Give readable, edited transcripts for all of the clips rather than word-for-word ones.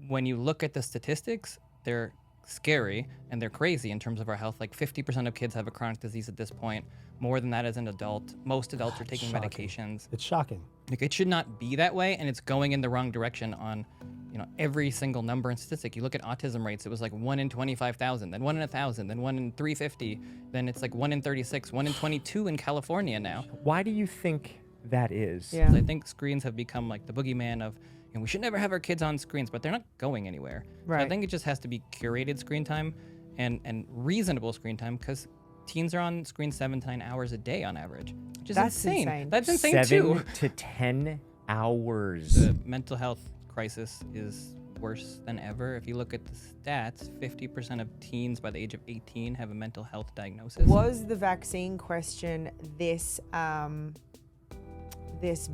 when you look at the statistics, they're scary and they're crazy in terms of our health. Like 50% of kids have a chronic disease at this point. More than that as an adult. Most adults are taking medications. It's shocking. Like, it should not be that way, and it's going in the wrong direction on, every single number and statistic. You look at autism rates, it was like 1 in 25,000, then 1 in 1,000, then 1 in 350, then it's like 1 in 36, 1 in 22 in California now. Why do you think that is? Yeah. I think screens have become like the boogeyman of, we should never have our kids on screens, but they're not going anywhere. Right. So I think it just has to be curated screen time and reasonable screen time, because teens are on screen 7 to 9 hours a day on average, which is insane. That's insane too. 7 to 10 hours. The mental health crisis is worse than ever. If you look at the stats, 50% of teens by the age of 18 have a mental health diagnosis. Was the vaccine question this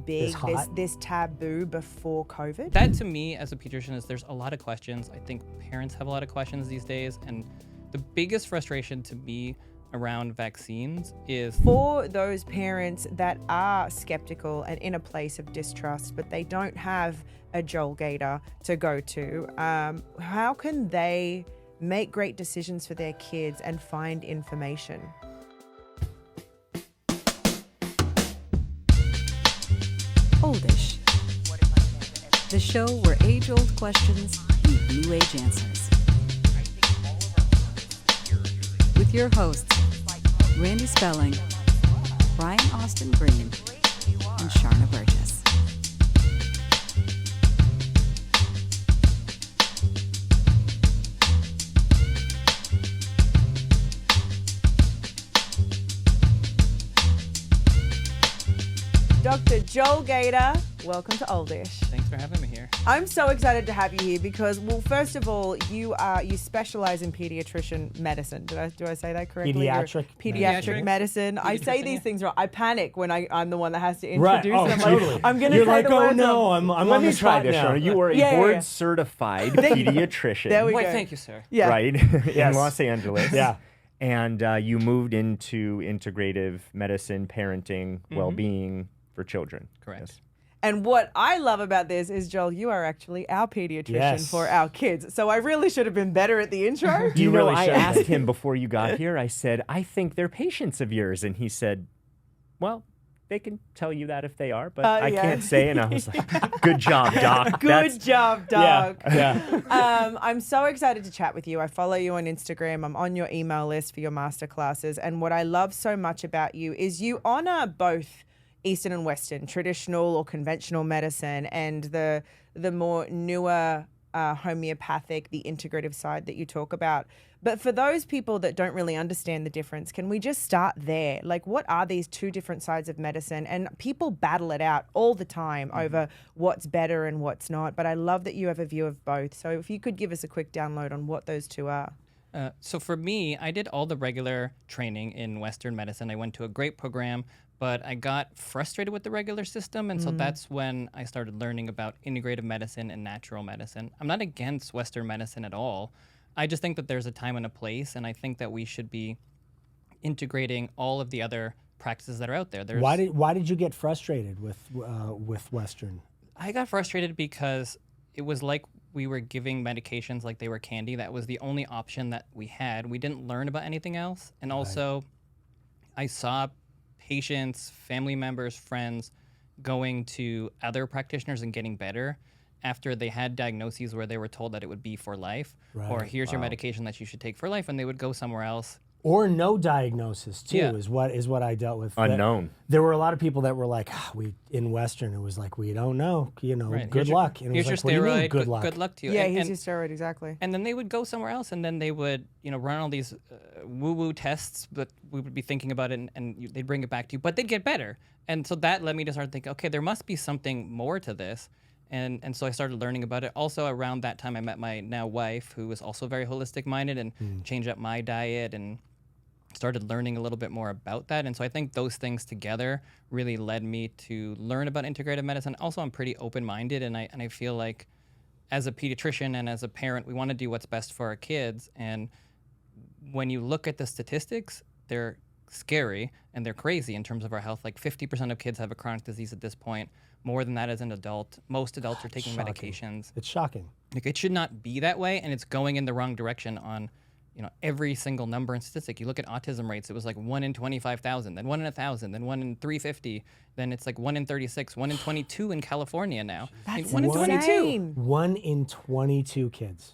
big, this taboo before COVID? That, to me, as a pediatrician, is there's a lot of questions. I think parents have a lot of questions these days, and the biggest frustration to me around vaccines is for those parents that are skeptical and in a place of distrust, but they don't have a Joel Gator to go to. How can they make great decisions for their kids and find information? Oldish, the show where age-old questions meet new-age answers. With your hosts, Randy Spelling, Brian Austin Green, and Sharna Burgess. Dr. Joel Gator, welcome to Oldish. Thanks for having me here. I'm so excited to have you here because, well, first of all, you specialize in pediatrician medicine. Do I say that correctly? Pediatric medicine. I say these things wrong. I panic when I'm the one that has to introduce them. Totally. I'm going to say the words. I'm Let on me the try spot this, now. Sharna. You are a board-certified pediatrician. There we Why, go. thank you, sir. Yeah. Right? Yes. In Los Angeles. Yeah. And you moved into integrative medicine, parenting, well-being for children. Correct. Yes. And what I love about this is, Joel, you are actually our pediatrician for our kids. So I really should have been better at the intro. You know, really I should. asked him before you got here, I said, I think they're patients of yours. And he said, well, they can tell you that if they are, but I can't say. And I was like, good job, Doc. Good job, Doc. Yeah. I'm so excited to chat with you. I follow you on Instagram. I'm on your email list for your masterclasses. And what I love so much about you is you honor both Eastern and Western, traditional or conventional medicine, and the more newer homeopathic, the integrative side that you talk about. But for those people that don't really understand the difference, can we just start there? Like, what are these two different sides of medicine? And people battle it out all the time over what's better and what's not. But I love that you have a view of both. So if you could give us a quick download on what those two are. So for me, I did all the regular training in Western medicine. I went to a great program, but I got frustrated with the regular system. And so that's when I started learning about integrative medicine and natural medicine. I'm not against Western medicine at all. I just think that there's a time and a place, and I think that we should be integrating all of the other practices that are out there. Why did you get frustrated with Western? I got frustrated because it was like we were giving medications like they were candy. That was the only option that we had. We didn't learn about anything else. And also, I saw patients, family members, friends going to other practitioners and getting better after they had diagnoses where they were told that it would be for life, or here's your medication that you should take for life, and they would go somewhere else. Or no diagnosis too Yeah. is what I dealt with. Unknown. There were a lot of people that were like, in Western, it was like, we don't know, good luck. And it Here's was your like, what do you mean, steroid. good luck? Good luck to you. Yeah, And- here's and- your steroid, exactly. And then they would go somewhere else, and then they would, run all these woo-woo tests, but we would be thinking about it, and they'd bring it back to you, but they'd get better. And so that led me to start thinking, okay, there must be something more to this. And so I started learning about it. Also, around that time, I met my now wife, who was also very holistic-minded, and changed up my diet and started learning a little bit more about that. And so I think those things together really led me to learn about integrative medicine. Also, I'm pretty open-minded, and I feel like as a pediatrician and as a parent, we want to do what's best for our kids. And when you look at the statistics, they're scary and they're crazy in terms of our health. Like 50% of kids have a chronic disease at this point. More than that as an adult. Most adults are taking Shocking. medications. It's shocking. Like, it should not be that way, and it's going in the wrong direction on, every single number and statistic. You look at autism rates, it was like 1 in 25,000, then 1 in 1,000, then 1 in 350, then it's like 1 in 36, 1 in 22 in California now. That's 1 in 22. insane. 1 in 22 kids.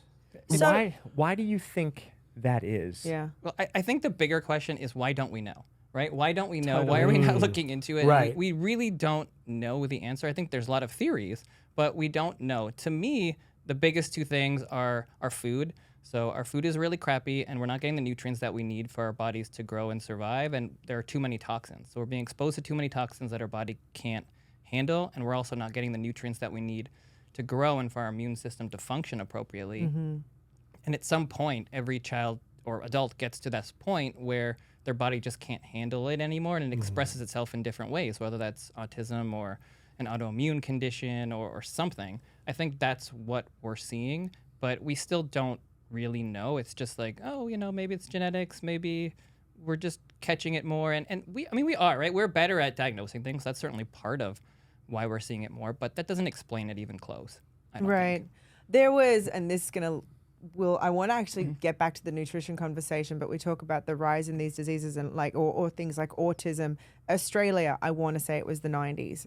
So- why do you think that is? Yeah. Well, I think the bigger question is, why don't we know? Right? Why don't we know? Why are we not looking into it? Right. We really don't know the answer. I think there's a lot of theories, but we don't know. To me, the biggest two things are our food. So our food is really crappy, and we're not getting the nutrients that we need for our bodies to grow and survive, and there are too many toxins. So we're being exposed to too many toxins that our body can't handle, and we're also not getting the nutrients that we need to grow and for our immune system to function appropriately. And at some point, every child or adult gets to this point where their body just can't handle it anymore, and it expresses itself in different ways, whether that's autism or an autoimmune condition or something. I think that's what we're seeing, but we still don't really know. It's just like, maybe it's genetics, maybe we're just catching it more. And we are, right? We're better at diagnosing things. That's certainly part of why we're seeing it more, but that doesn't explain it even close. I don't Right. think. There was, and this is going to, I want to actually get back to the nutrition conversation, but we talk about the rise in these diseases and or things like autism. Australia, I want to say it was the 90s.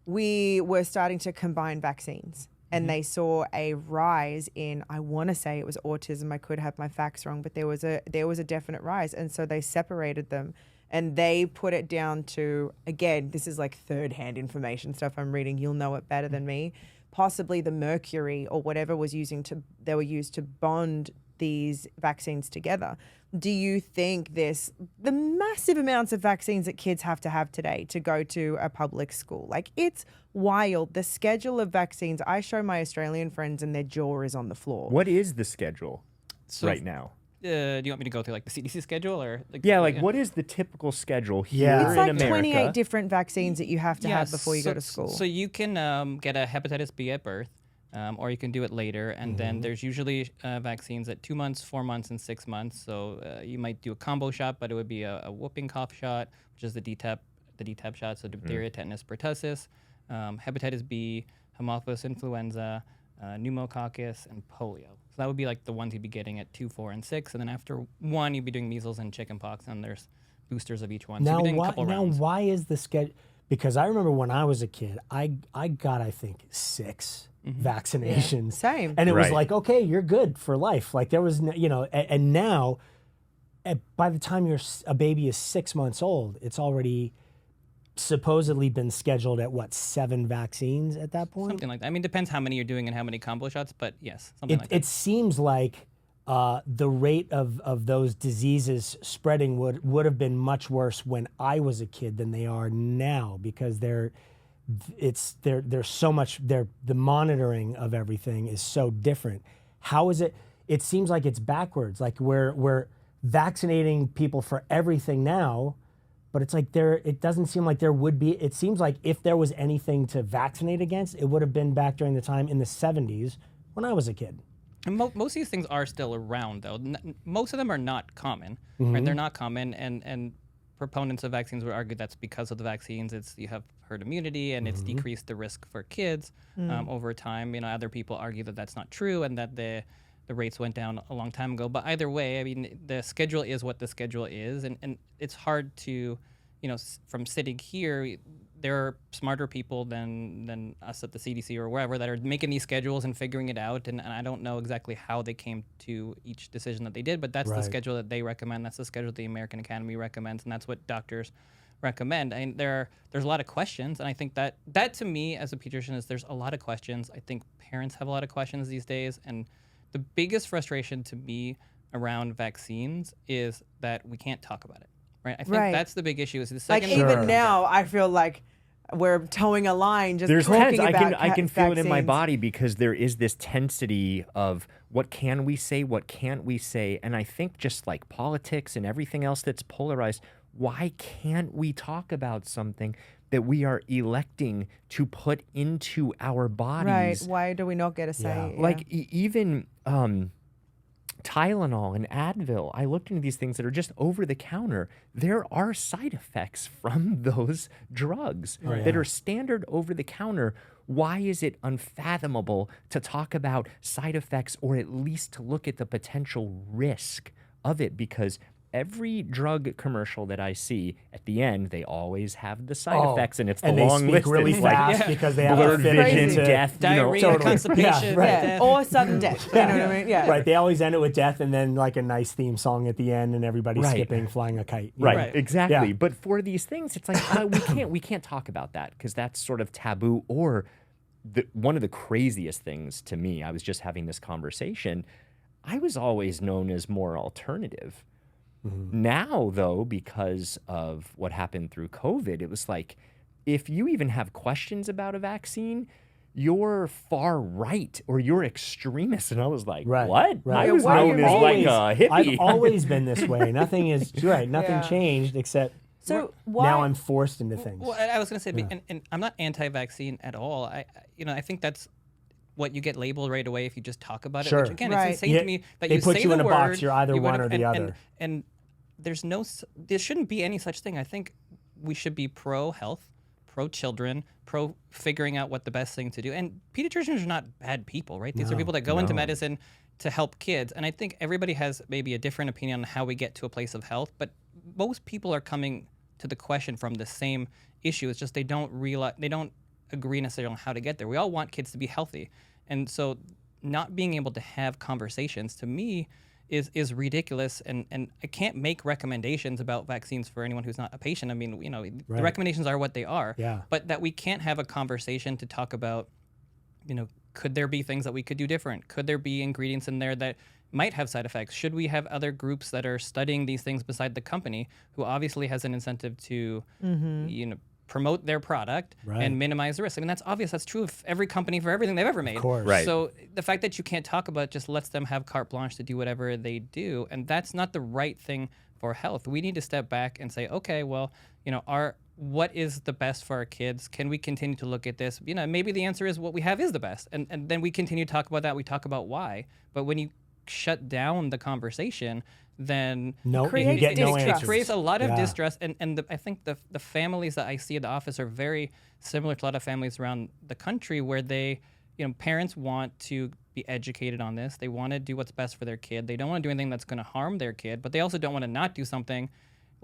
We were starting to combine vaccines, and they saw a rise in, I want to say it was autism. I could have my facts wrong, but there was a definite rise, and so they separated them. And they put it down to, again, this is like third-hand information stuff I'm reading. You'll know it better than me. Possibly the mercury or whatever they were used to bond these vaccines together. Do you think the massive amounts of vaccines that kids have to have today to go to a public school? Like, it's wild. The schedule of vaccines, I show my Australian friends and their jaw is on the floor. What is the schedule So right now? do you want me to go through like the CDC schedule or? What is the typical schedule here Yeah. It's in like America? 28 different vaccines that you have to have Yes, before you go to school. So you can get a hepatitis B at birth, or you can do it later. And then there's usually vaccines at 2 months, 4 months, and 6 months. So you might do a combo shot, but it would be a whooping cough shot, which is the DTaP shot. So diphtheria, tetanus, pertussis, hepatitis B, Haemophilus influenza, pneumococcus, and polio. So that would be like the ones you'd be getting at 2, 4, and 6. And then after 1, you'd be doing measles and chickenpox, and there's boosters of each one. So Now, you'd be doing a couple rounds. why is the schedule? Because I remember when I was a kid, I got, I think, 6 vaccinations. Same. And it was Right. like, okay, you're good for life. Like there was, and now, by the time a baby is 6 months old, it's already supposedly been scheduled at 7 vaccines at that point? Something like that. I mean, depends how many you're doing and how many combo shots, but yes, something like that. It seems like the rate of those diseases spreading would have been much worse when I was a kid than they are now, because there's so much, the monitoring of everything is so different. How is it? It seems like it's backwards. Like we're vaccinating people for everything now, but it's like it doesn't seem like there would be. It seems like if there was anything to vaccinate against, it would have been back during the time in the 70s when I was a kid. And most of these things are still around, though. Most of them are not common. Right? They're not common, and proponents of vaccines would argue that's because of the vaccines. You have herd immunity, and it's decreased the risk for kids over time. Other people argue that that's not true, and that the rates went down a long time ago. But either way, I mean, the schedule is what the schedule is, and it's hard to, from sitting here, there are smarter people than us at the CDC or wherever that are making these schedules and figuring it out. And I don't know exactly how they came to each decision that they did, but that's the schedule that they recommend. That's the schedule the American Academy recommends, and that's what doctors recommend. And there's a lot of questions, and I think that to me as a pediatrician is there's a lot of questions. I think parents have a lot of questions these days, and the biggest frustration to me around vaccines is that we can't talk about it. Right? I think that's the big issue. Is the second even now, I feel like we're towing a line just There's talking tense. about I can feel it in my vaccines. body, because there is this tensity of what can we say, what can't we say. And I think just like politics and everything else that's polarized, why can't we talk about something that we are electing to put into our bodies? Right. Why do we not get a say? Yeah. Yeah. Like even Tylenol and Advil, I looked into these things that are just over the counter. There are side effects from those drugs that are standard over the counter. Why is it unfathomable to talk about side effects or at least to look at the potential risk of it? Because every drug commercial that I see, at the end, they always have the side effects, and it's the and they long speak list. really It's like fast because they have to blurred fit vision, into death, Diarrhea, totally. constipation, Yeah, right. death. Or sudden death. You know what I mean? Yeah. Right, they always end it with death and then like a nice theme song at the end and everybody Right. skipping, flying a kite. you Right, know? Right. exactly. Yeah. But for these things, it's like we can't talk about that because that's sort of taboo. Or one of the craziest things to me, I was just having this conversation. I was always known as more alternative. Now, though, because of what happened through COVID, it was like, if you even have questions about a vaccine, you're far right or you're extremist. And I was like, Right, what? right. I was what do you known as like mean? a hippie. I've always been this way. Nothing is right. Nothing Yeah. changed except So why? now I'm forced into things. Well, I was going to say, and I'm not anti-vaccine at all. I think that's what you get labeled right away if you just talk about it. Sure. Which again, Right. it's insane Yeah, to me that they you put say you the in a word, box, you're either you one would- or the other. And there's there shouldn't be any such thing. I think we should be pro-health, pro-children, pro-figuring out what the best thing to do. And pediatricians are not bad people, right? These are people that go into medicine to help kids. And I think everybody has maybe a different opinion on how we get to a place of health, but most people are coming to the question from the same issue. It's just they don't agree necessarily on how to get there. We all want kids to be healthy. And so not being able to have conversations to me is ridiculous, and I can't make recommendations about vaccines for anyone who's not a patient. I mean, the Right. recommendations are what they are. Yeah. But that we can't have a conversation to talk about, could there be things that we could do different? Could there be ingredients in there that might have side effects? Should we have other groups that are studying these things beside the company, who obviously has an incentive to, promote their product Right. and minimize the risk? I mean, that's obvious. That's true of every company for everything they've ever made. Of course. Right. So the fact that you can't talk about it just lets them have carte blanche to do whatever they do, and that's not the right thing for health. We need to step back and say, okay, well, what is the best for our kids? Can we continue to look at this? Maybe the answer is what we have is the best, and then we continue to talk about that. We talk about why, but when you shut down the conversation, then No, Create you get no distrust. it answers. creates a lot of Yeah. distress, and I think the families that I see at the office are very similar to a lot of families around the country, where they, parents want to be educated on this. They want to do what's best for their kid. They don't want to do anything that's going to harm their kid, but they also don't want to not do something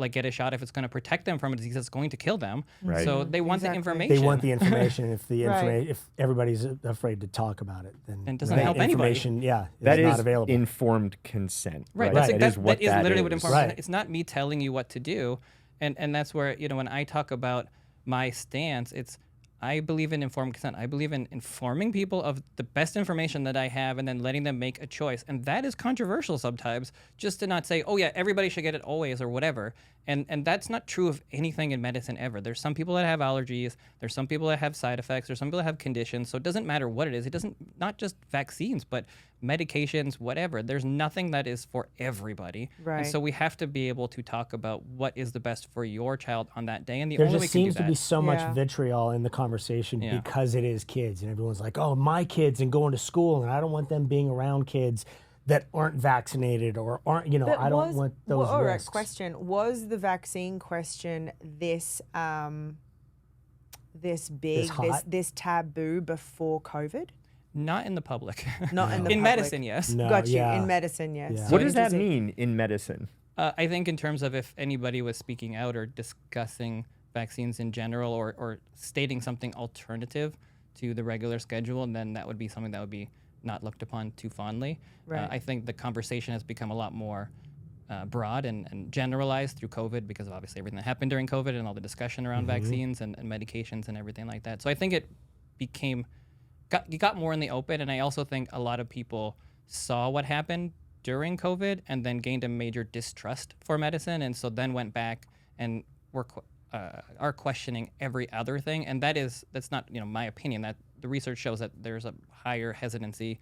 like get a shot if it's going to protect them from a disease that's going to kill them. Right. So they want Exactly. the information. They want the information. If the Right. if everybody's afraid to talk about it, then And it doesn't that help anybody. information, yeah, That is is not available. informed consent. Right. Right. That's That is what that is literally what is. informed Right. consent. It's not me telling you what to do, and that's where when I talk about my stance, it's I believe in informed consent. I believe in informing people of the best information that I have and then letting them make a choice. And that is controversial sometimes, just to not say, oh yeah, everybody should get it always or whatever. And that's not true of anything in medicine ever. There's some people that have allergies. There's some people that have side effects. There's some people that have conditions. So it doesn't matter what it is. It doesn't, not just vaccines, but medications, whatever. There's nothing that is for everybody. Right. And so we have to be able to talk about what is the best for your child on that day. And the There only way just we can do seems to that. be so much Yeah. vitriol in the conversation Yeah. because it is kids, and everyone's like, "Oh, my kids and going to school, and I don't want them being around kids that aren't vaccinated or aren't, But I don't want those all right, risks." question. Was the vaccine question this big, hot? this taboo before COVID? Not in the public. Not in the in public. medicine, yes. No, Got you. yeah. In medicine, yes. Yeah. What does that Interesting. mean in medicine? I think in terms of if anybody was speaking out or discussing vaccines in general or stating something alternative to the regular schedule, then that would be something that would be not looked upon too fondly. Right. I think the conversation has become a lot more broad and generalized through COVID because of obviously everything that happened during COVID and all the discussion around vaccines and medications and everything like that. So I think it got more in the open, and I also think a lot of people saw what happened during COVID and then gained a major distrust for medicine, and so then went back and are questioning every other thing. And that's not my opinion. That the research shows that there's a higher hesitancy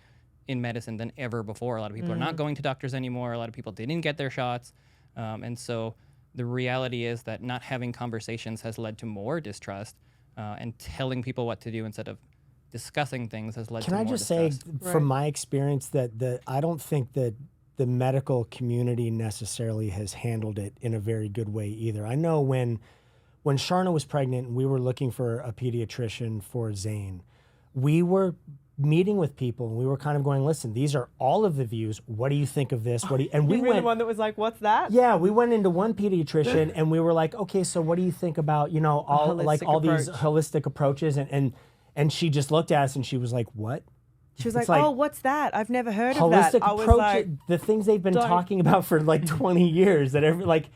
in medicine than ever before. A lot of people are not going to doctors anymore. A lot of people didn't get their shots, and so the reality is that not having conversations has led to more distrust, and telling people what to do instead of discussing things has led Can to I more just say, distrust. from my experience, that I don't think that the medical community necessarily has handled it in a very good way either. I know when Sharna was pregnant and we were looking for a pediatrician for Zane, we were meeting with people and we were kind of going, listen, these are all of the views. What do you think of this? What do you, and we You were went, the one that was like, what's that? yeah, we went into one pediatrician and we were like, okay, so what do you think about, you know, all like holistic all these approach. holistic approaches? And she just looked at us and she was like, what? She was It's like, like oh, what's that? I've never heard of that. Holistic I was approach, like, the things they've been don't- talking about for like 20 years that every like,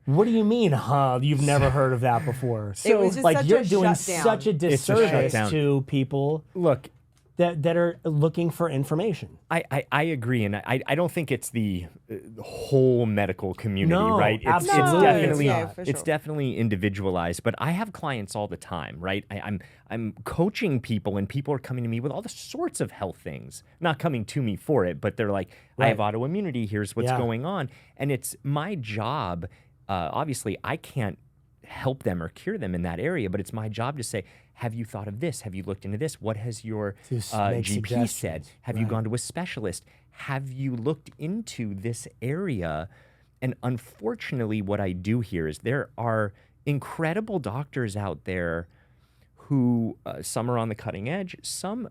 what do you mean, huh? You've never heard of that before. It was just like such you're a doing shutdown. such a It's a disservice shutdown. to people Look, that are looking for information. I agree, and I don't think it's the whole medical community, No, right? It's absolutely definitely not. for it's sure. definitely individualized. But I have clients all the time, right? I'm coaching people, and people are coming to me with all the sorts of health things. Not coming to me for it, but they're like, I have autoimmunity. Here's what's Yeah. going on, and it's my job. Obviously, I can't help them or cure them in that area, but it's my job to say, have you thought of this? Have you looked into this? What has your To make GP said? suggestions. Have you gone to a specialist? Have you looked into this area? And unfortunately, what I do here is there are incredible doctors out there who some are on the cutting edge, some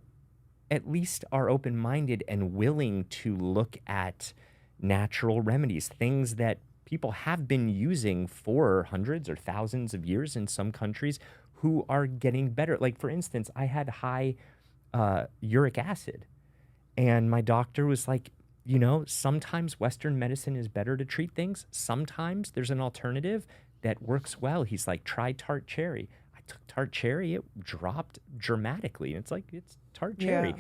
at least are open-minded and willing to look at natural remedies, things that people have been using for hundreds or thousands of years in some countries, who are getting better. Like, for instance, I had high uric acid, and my doctor was like, you know, sometimes Western medicine is better to treat things. Sometimes there's an alternative that works well. He's like, try tart cherry. I took tart cherry. It dropped dramatically. It's like, it's tart cherry. Yeah.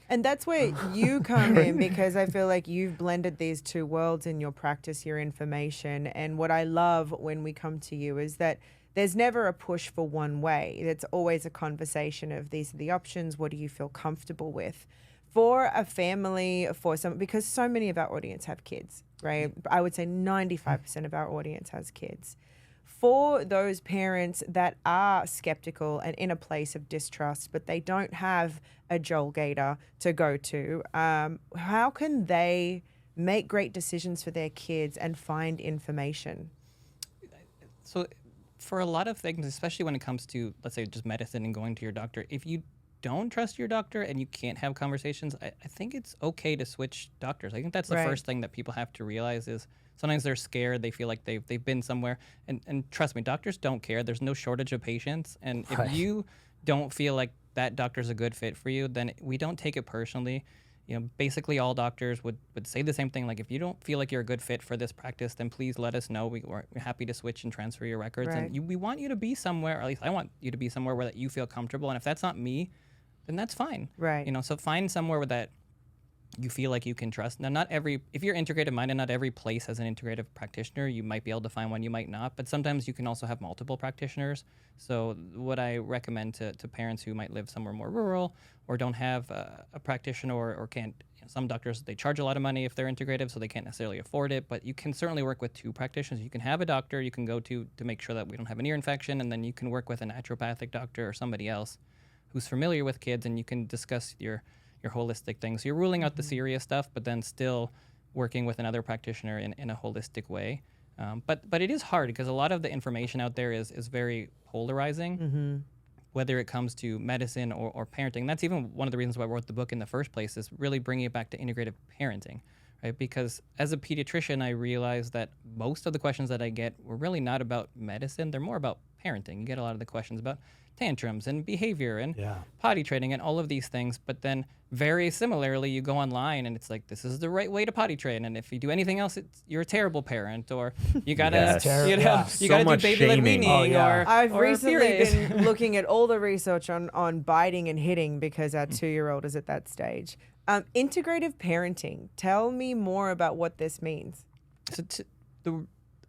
And that's where you come in, because I feel like you've blended these two worlds in your practice, your information. And what I love when we come to you is that there's never a push for one way. It's always a conversation of, these are the options. What do you feel comfortable with? For a family, for some, because so many of our audience have kids, right? I would say 95% of our audience has kids. For those parents that are skeptical and in a place of distrust, but they don't have a Joel Gator to go to, how can they make great decisions for their kids and find information? So for a lot of things, especially when it comes to, let's say, just medicine and going to your doctor, if you don't trust your doctor and you can't have conversations, I think it's okay to switch doctors. I think that's the Right. first thing that people have to realize is sometimes they're scared. They feel like they've been somewhere. And trust me, doctors don't care. There's no shortage of patients. And if you don't feel like that doctor's a good fit for you, then we don't take it personally. You know, basically all doctors would say the same thing. Like, if you don't feel like you're a good fit for this practice, then please let us know. We're happy to switch and transfer your records. Right. And we want you to be somewhere, or at least I want you to be somewhere where that you feel comfortable. And if that's not me, then that's fine. Right. You know, so find somewhere where that you feel like you can trust. Now, if you're integrative minded, not every place has an integrative practitioner. You might be able to find one, you might not. But sometimes you can also have multiple practitioners. So what I recommend to parents who might live somewhere more rural or don't have a practitioner or can't, some doctors, they charge a lot of money if they're integrative, so they can't necessarily afford it. But you can certainly work with two practitioners. You can have a doctor you can go to make sure that we don't have an ear infection, and then you can work with a naturopathic doctor or somebody else who's familiar with kids, and you can discuss your holistic things. So you're ruling out the serious stuff, but then still working with another practitioner in a holistic way. But it is hard because a lot of the information out there is very polarizing, whether it comes to medicine or parenting. That's even one of the reasons why I wrote the book in the first place, is really bringing it back to integrative parenting, right? Because as a pediatrician, I realized that most of the questions that I get were really not about medicine. They're more about parenting. You get a lot of the questions about tantrums and behavior and potty training and all of these things. But then very similarly, you go online and it's like, this is the right way to potty train. And if you do anything else, you're a terrible parent, or you gotta, Yes. you know, Yeah. you So gotta do much baby-led shaming. weaning, Oh, yeah. or I've or recently periods. been looking at all the research on biting and hitting because our 2-year-old is at that stage. Integrative parenting. Tell me more about what this means. So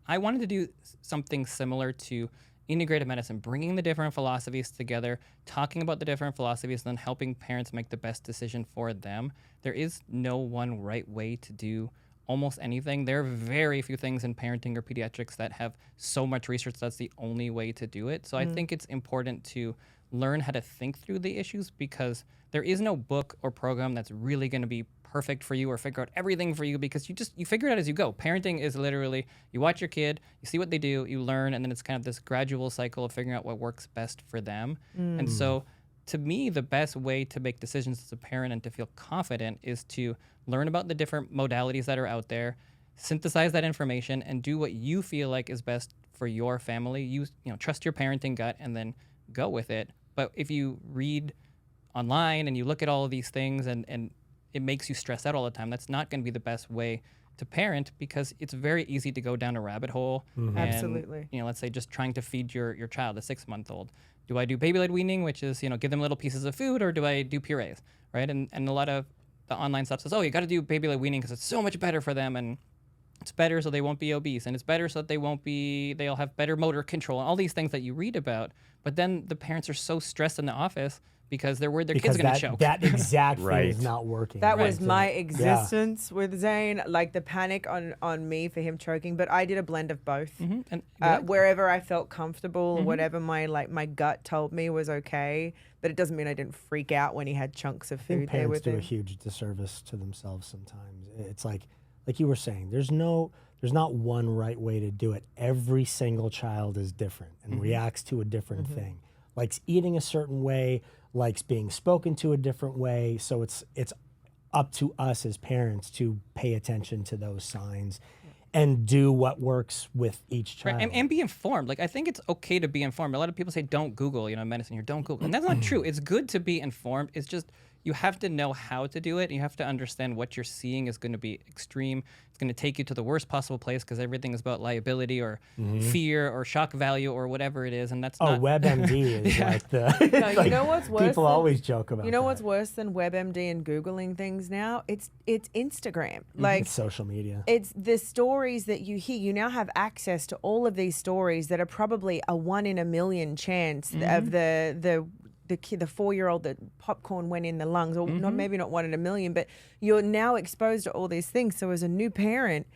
I wanted to do something similar to integrative medicine, bringing the different philosophies together, talking about the different philosophies, and then helping parents make the best decision for them. There is no one right way to do almost anything. There are very few things in parenting or pediatrics that have so much research that's the only way to do it. So I think it's important to learn how to think through the issues, because there is no book or program that's really going to be perfect for you or figure out everything for you, because you figure it out as you go. Parenting is literally, you watch your kid, you see what they do, you learn, and then it's kind of this gradual cycle of figuring out what works best for them. And so to me, the best way to make decisions as a parent and to feel confident is to learn about the different modalities that are out there, synthesize that information, and do what you feel like is best for your family. You know, trust your parenting gut and then go with it. But if you read online and you look at all of these things and it makes you stress out all the time, that's not going to be the best way to parent, because it's very easy to go down a rabbit hole. And, Absolutely. you know, let's say just trying to feed your child, a 6-month-old. Do I do baby-led weaning, which is, you know, give them little pieces of food, or do I do purees, right? And a lot of the online stuff says, oh, you got to do baby-led weaning because it's so much better for them, and it's better so they won't be obese, and it's better so that they'll have better motor control, and all these things that you read about. But then the parents are so stressed in the office because they're worried their kid's going to choke. That exact thing Right. is not working. That Right. was my existence with Zane, like the panic on me for him choking. But I did a blend of both. And Wherever I felt comfortable, whatever my gut told me was okay. But it doesn't mean I didn't freak out when he had chunks of I think food there parents with do a him. huge disservice to themselves sometimes. It's like you were saying, there's not one right way to do it. Every single child is different and reacts to a different thing. Likes eating a certain way, likes being spoken to a different way. So it's up to us as parents to pay attention to those signs and do what works with each child. Right, and be informed. Like, I think it's okay to be informed. A lot of people say, don't Google, you know, medicine here, don't Google. And that's not true. It's good to be informed. It's just, you have to know how to do it. You have to understand what you're seeing is going to be extreme. It's going to take you to the worst possible place because everything is about liability or fear or shock value or whatever it is. And that's not... WebMD is like the... No, you know what's worse? People always joke about You know that. what's worse than WebMD and Googling things now? It's Instagram. Like, It's social media. it's the stories that you hear. You now have access to all of these stories that are probably a 1 in a million chance of the 4-year-old that popcorn went in the lungs, or maybe not 1 in a million, but you're now exposed to all these things. So as a new parent,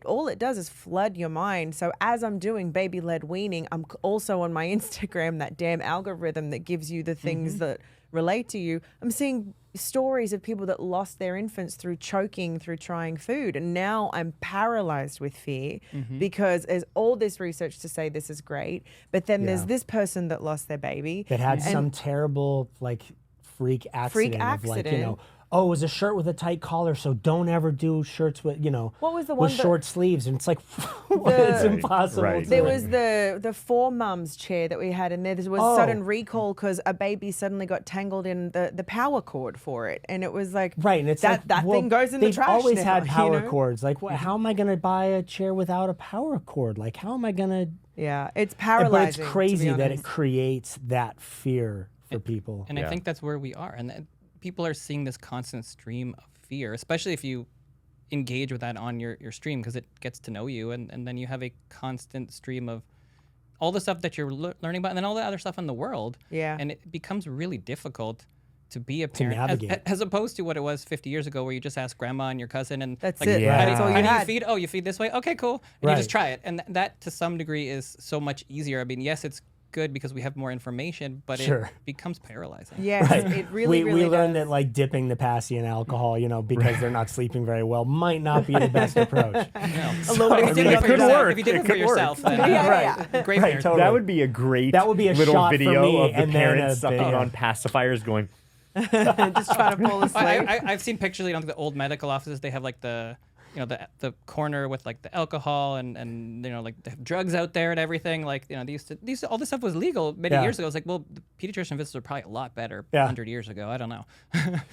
all it does is flood your mind. So as I'm doing baby-led weaning, I'm also on my Instagram, that damn algorithm that gives you the things that relate to you. I'm seeing stories of people that lost their infants through choking, through trying food. And now I'm paralyzed with fear because there's all this research to say this is great. But then there's this person that lost their baby. That had some terrible, like, freak accident. Of, like, you know, oh, it was a shirt with a tight collar, so don't ever do shirts with, you know, What was the one with that- short sleeves. And it's like, it's impossible. Right. to There do. was the four mums chair that we had, and there was sudden recall because a baby suddenly got tangled in the power cord for it, and it was like Right, and it's that like, well, thing goes in the they've trash. always now, had you power know? cords. Like, how am I going to buy a chair without a power cord? Like, how am I going to? Yeah, it's But paralyzing. it's to be crazy that it honest. creates that fear for people. And I think that's where we are. And people are seeing this constant stream of fear, especially if you engage with that on your stream, because it gets to know you. And then you have a constant stream of all the stuff that you're learning about, and then all the other stuff in the world. Yeah. And it becomes really difficult to be a parent, navigate. as opposed to what it was 50 years ago, where you just ask grandma and your cousin, and That's like, it. Yeah. How, That's all do, you how do you had. feed? Oh, you feed this way. Okay, cool. And you just Right. try it, and that to some degree is so much easier. I mean, yes, it's good because we have more information, but Sure. it becomes paralyzing. Yes, it really, we really learned does. that, like, dipping the passy in alcohol, you know, because they're not sleeping very well, might not be the best approach. A little bit If you of did it it for could yourself, work. if you did It it for could work. yourself, then Yeah, great Right, parent. totally. That would be a great That would be a little shot for video me, of the and then parents a sucking big- on pacifiers going, just trying to fall asleep. I've seen pictures, you know, the old medical offices. They have like the, you know, the corner with like the alcohol and you know, like they have drugs out there and everything. Like, you know, these all this stuff was legal many Yeah. years ago. It's like, well, the pediatrician visits are probably a lot better Yeah. 100 years ago. I don't know.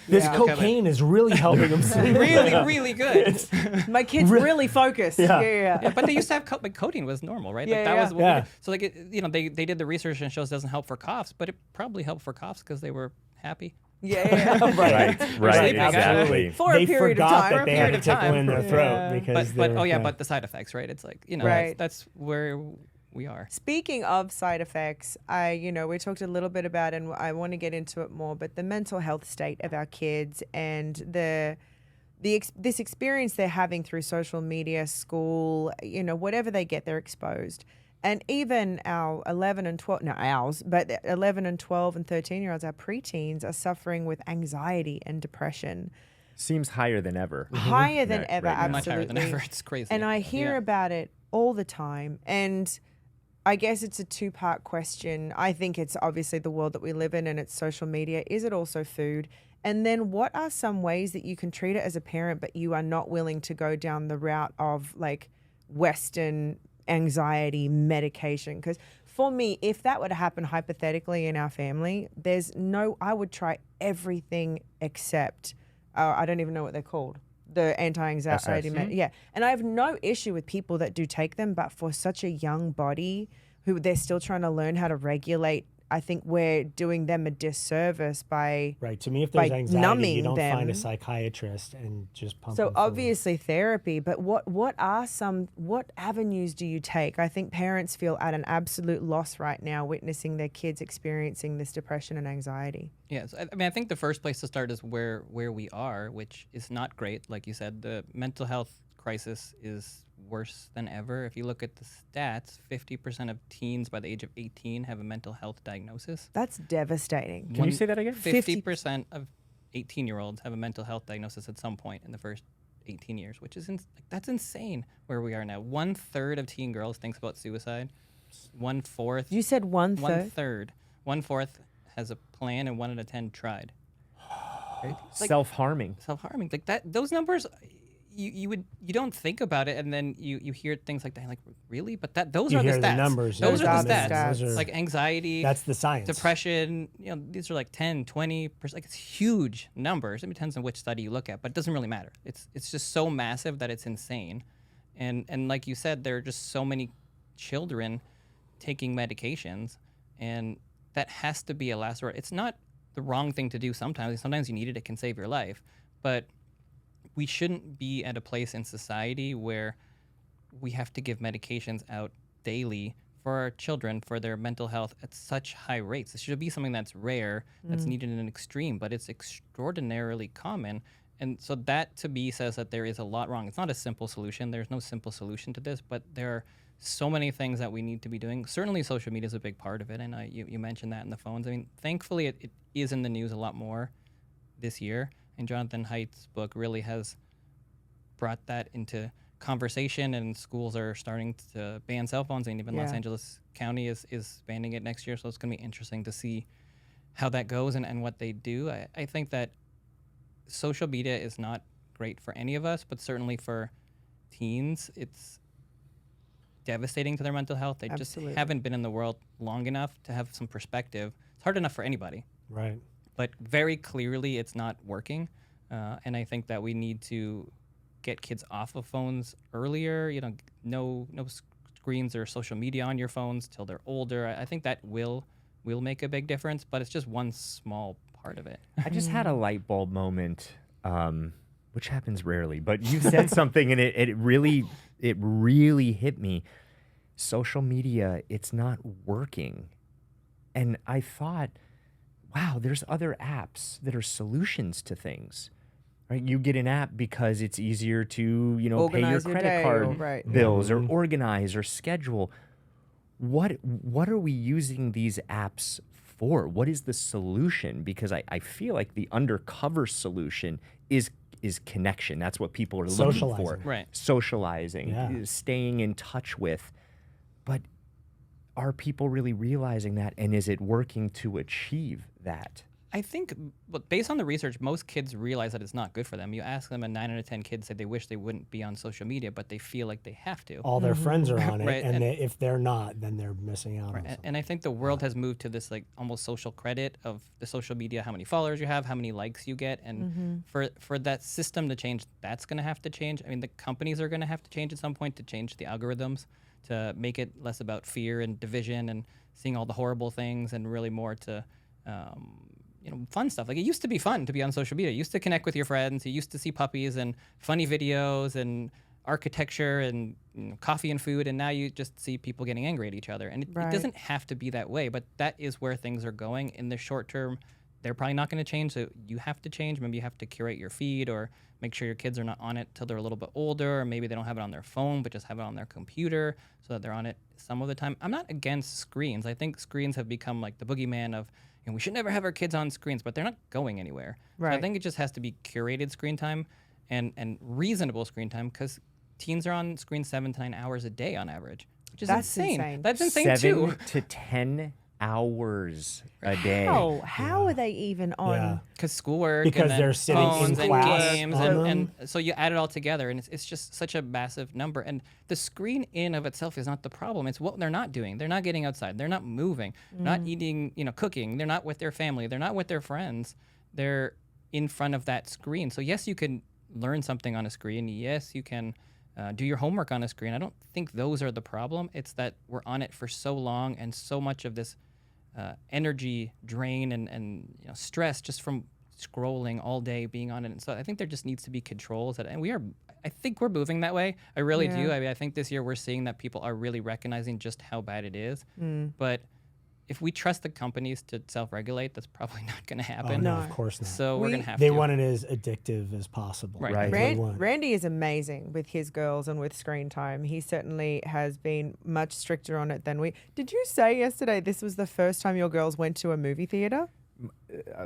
This Yeah. cocaine is really helping them sleep. really, really good. My kid's really focused. Yeah. Yeah, but they used to have like codeine was normal, right? Like Yeah, that yeah. was what we Yeah. did. So like you know, they did the research and it shows it doesn't help for coughs, but it probably helped for coughs because they were happy. Yeah. right, right, sleeping, exactly. For a They period of forgot time. that For a they had a period of tickle time. in their throat Yeah. because But they're- but the side effects, right? It's like, you know, Right. that's where we are. Speaking of side effects, we talked a little bit about, and I want to get into it more, but the mental health state of our kids and this experience they're having through social media, school, you know, whatever they get, they're exposed. And even our 11 and 12, not ours, but 11 and 12 and 13-year-olds, our preteens, are suffering with anxiety and depression. Seems higher than ever. Higher than Right, ever, right now. Much higher than absolutely. ever. It's crazy. And I hear Yeah. about it all the time. And I guess it's a two-part question. I think it's obviously the world that we live in and it's social media. Is it also food? And then what are some ways that you can treat it as a parent, but you are not willing to go down the route of like Western anxiety medication? Because for me, if that were to happen hypothetically in our family, I would try everything except, I don't even know what they're called. The anti-anxiety, yeah. And I have no issue with people that do take them, but for such a young body who they're still trying to learn how to regulate, I think we're doing them a disservice by Right. To me, if by there's anxiety, you numbing don't find a them. psychiatrist and just pump So them full of- obviously therapy, but what avenues do you take? I think parents feel at an absolute loss right now witnessing their kids experiencing this depression and anxiety. Yes, I mean, I think the first place to start is where we are, which is not great. Like you said, the mental health crisis is worse than ever. If you look at the stats, 50% of teens by the age of 18 have a mental health diagnosis. That's devastating. Can you say that again? 50% of 18-year-olds have a mental health diagnosis at some point in the first 18 years, which is that's insane where we are now. 1/3 of teen girls thinks about suicide. 1/4. You said 1/3? 1/3. 1/4 has a plan, and 1 out of 10 tried. Right? Like, Self-harming. self-harming, like that. Those numbers, you don't think about it, and then you hear things like that, like really, but those You are the hear stats. the numbers, Those yeah, are the those stats. are the stats. Like anxiety, That's the science. depression. These are like 10, 20%. Like it's huge numbers. It depends on which study you look at, but it doesn't really matter. It's just so massive that it's insane, and like you said, there are just so many children taking medications, and that has to be a last resort. It's not the wrong thing to do sometimes. Sometimes you need it. It can save your life, but we shouldn't be at a place in society where we have to give medications out daily for our children for their mental health at such high rates. This should be something that's rare, that's needed in an extreme, but it's extraordinarily common. And so that to me says that there is a lot wrong. It's not a simple solution. There's no simple solution to this, but there are so many things that we need to be doing. Certainly social media is a big part of it, and you mentioned that in the phones. I mean, thankfully it is in the news a lot more this year. And Jonathan Haidt's book really has brought that into conversation, and schools are starting to ban cell phones, and even Los Yeah. Angeles County is banning it next year. So it's going to be interesting to see how that goes and what they do. I think that social media is not great for any of us, but certainly for teens, it's devastating to their mental health. They Absolutely. just haven't been in the world long enough to have some perspective. It's hard enough for anybody, Right. but very clearly it's not working. And I think that we need to get kids off of phones earlier. No screens or social media on your phones till they're older. I think that will make a big difference, but it's just one small part of it. I just had a light bulb moment, which happens rarely, but you said something and it really hit me. Social media, it's not working. And I thought, wow, there's other apps that are solutions to things. Right? You get an app because it's easier to, pay your Organize your credit day, card or- right. bills or organize or schedule. What are we using these apps for? What is the solution? Because I feel like the undercover solution is connection. That's what people are looking for. Socializing. Right. Socializing, Yeah. staying in touch with. But are people really realizing that? And is it working to achieve that? I think, but based on the research, most kids realize that it's not good for them. You ask them, and 9 out of 10 kids say they wish they wouldn't be on social media, but they feel like they have to. All their friends are on it, Right, and and- if they're not, then they're missing out on Right. something. And I think the world has moved to this like almost social credit of the social media, how many followers you have, how many likes you get, and for that system to change, that's going to have to change. I mean, the companies are going to have to change at some point to change the algorithms to make it less about fear and division and seeing all the horrible things, and really more to fun stuff. Like it used to be fun to be on social media. You used to connect with your friends. You used to see puppies and funny videos and architecture and coffee and food. And now you just see people getting angry at each other. And it Right. doesn't have to be that way, but that is where things are going. In the short term, they're probably not going to change. So you have to change. Maybe you have to curate your feed or make sure your kids are not on it till they're a little bit older. Or maybe they don't have it on their phone, but just have it on their computer so that they're on it some of the time. I'm not against screens. I think screens have become like the boogeyman of, we should never have our kids on screens, but they're not going anywhere. So I Right. think it just has to be curated screen time and reasonable screen time, because teens are on screen 7 to 9 hours a day on average, which which is That's insane. insane. That's insane too. 7 to 10 hours a day. How are they even on? Yeah. Because schoolwork, Because and then they're sitting in phones and class games, on and them. so you add it all together, and it's just such a massive number. And the screen in of itself is not the problem. It's what they're not doing. They're not getting outside. They're not moving. Not eating. Cooking. They're not with their family. They're not with their friends. They're in front of that screen. So yes, you can learn something on a screen. Yes, you can do your homework on a screen. I don't think those are the problem. It's that we're on it for so long, and so much of this energy drain and stress just from scrolling all day, being on it. And so I think there just needs to be controls, and I think we're moving that way. I really do. I mean, I think this year we're seeing that people are really recognizing just how bad it is. But if we trust the companies to self-regulate, that's probably not going to happen. Oh, no, of course not. So we're going to have They to. want it as addictive as possible. Right. They want- Randy is amazing with his girls and with screen time. He certainly has been much stricter on it than we. Did you say yesterday this was the first time your girls went to a movie theater?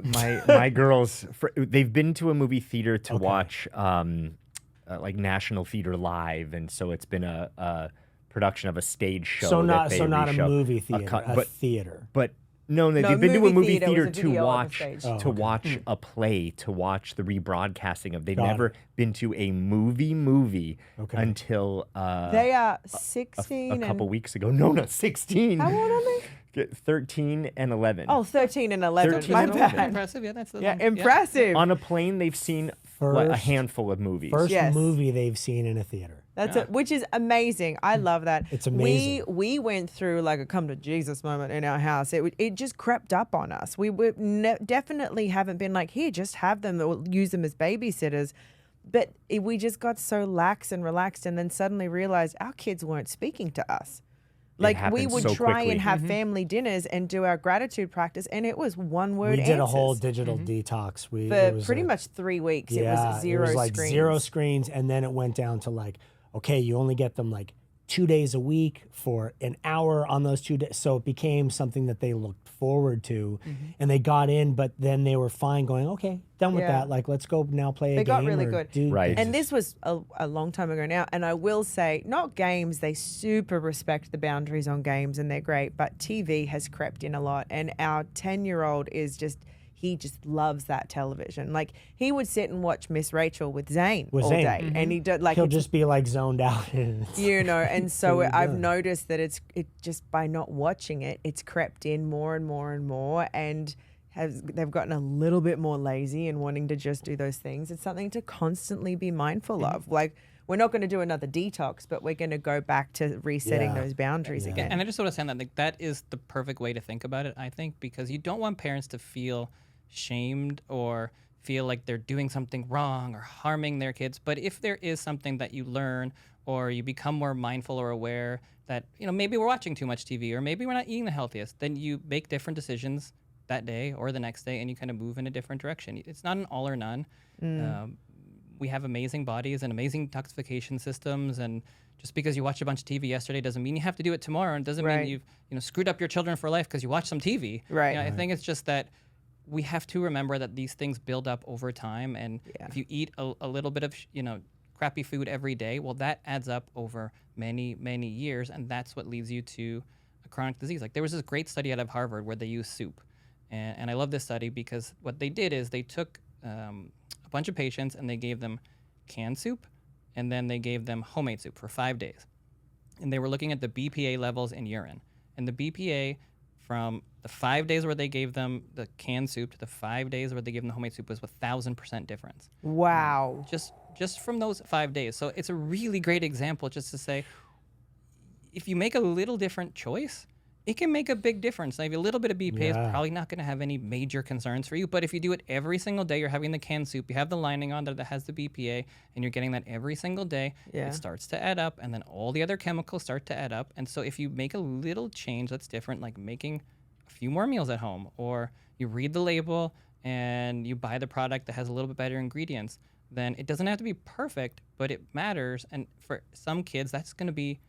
My girls, they've been to a movie theater to watch like National Theater Live, and so it's been a production of a stage show. So that they not a reshow. movie theater, a but theater. but no, No, they've been to a movie theater was theater a to video on the watch stage. Oh, to okay. watch a play, to watch the rebroadcasting of. They've Got never been to a movie Okay. until They are 16 a couple and weeks ago. No, not 16. how old are they? 13 and 11. Oh, 13 and 11. 13 My and bad. 11. Impressive. Yeah, that's the Yeah, one. impressive. On a plane, they've seen a First- handful of movies. First Yes. movie they've seen in a theater. That's it, which is amazing. I love that. It's amazing. We went through like a come to Jesus moment in our house. It just crept up on us. We definitely haven't been like, here, just have them or use them as babysitters. But we just got so lax and relaxed, and then suddenly realized our kids weren't speaking to us. Like we happened would so try quickly. and have family dinners and do our gratitude practice, and it was one word We did a whole answers. digital detox. It for was pretty a- much 3 weeks. Yeah, it was zero it was like screens. 0 screens, and then it went down to like, okay, you only get them like 2 days a week for an hour on those 2 days. So it became something that they looked forward to, and they got in, but then they were fine going, okay, done with Yeah. that. Like, let's go now play a They game. got really or good. do Right. things. And this was a long time ago now. And I will say, not games, they super respect the boundaries on games and they're great. But TV has crept in a lot. And our 10-year-old is just, he just loves that television. Like, he would sit and watch Miss Rachel with Zane With all Zane. day. And he did, like, He'll it's- just be like zoned out. And it's- and so really I've good. noticed that it just by not watching it, it's crept in more and more and more. And they've gotten a little bit more lazy and wanting to just do those things. It's something to constantly be mindful of. Like, we're not going to do another detox, but we're going to go back to resetting Yeah. those boundaries again. And I just want to say that that is the perfect way to think about it, I think, because you don't want parents to feel shamed or feel like they're doing something wrong or harming their kids. But if there is something that you learn or you become more mindful or aware that, maybe we're watching too much TV or maybe we're not eating the healthiest, then you make different decisions that day or the next day and you kind of move in a different direction. It's not an all or none. We have amazing bodies and amazing detoxification systems, and just because you watched a bunch of TV yesterday doesn't mean you have to do it tomorrow, and doesn't Right. mean you've screwed up your children for life because you watched some TV. Right. I think it's just that we have to remember that these things build up over time, and if you eat a little bit of crappy food every day, well, that adds up over many years, and that's what leads you to a chronic disease. Like, there was this great study out of Harvard where they used soup, and I love this study because what they did is they took a bunch of patients and they gave them canned soup, and then they gave them homemade soup for 5 days, and they were looking at the BPA levels in urine, and the BPA from the 5 days where they gave them the canned soup to the 5 days where they gave them the homemade soup was 1,000% difference. Wow. Just from those 5 days. So it's a really great example just to say, if you make a little different choice, it can make a big difference. Now, if a little bit of BPA is probably not going to have any major concerns for you, but if you do it every single day, you're having the canned soup, you have the lining on there that has the BPA, and you're getting that every single day, it starts to add up, and then all the other chemicals start to add up. And so if you make a little change that's different, like making a few more meals at home, or you read the label and you buy the product that has a little bit better ingredients, then it doesn't have to be perfect, but it matters. And for some kids, that's going to be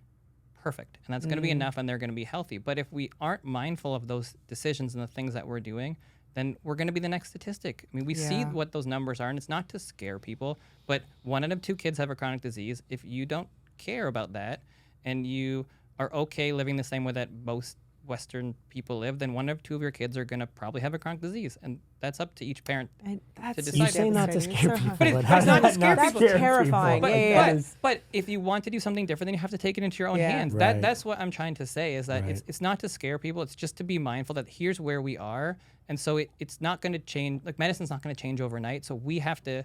perfect, and that's going to be enough, and they're going to be healthy. But if we aren't mindful of those decisions and the things that we're doing, then we're going to be the next statistic. I mean, we see what those numbers are, and it's not to scare people, but 1 out of 2 kids have a chronic disease. If you don't care about that and you are okay living the same way that most Western people live, then one of two of your kids are going to probably have a chronic disease, and that's up to each parent. And that's decide. You say not to devastating. scare It's so people, hard. But but it's how not does to that scare not people. scare Terrifying. people? Yeah, yeah. But if you want to do something different, then you have to take it into your own Yeah. hands. Right. That's what I'm trying to say, is that Right. it's not to scare people. It's just to be mindful that here's where we are. And so it's not going to change. Like, medicine's not going to change overnight. So we have to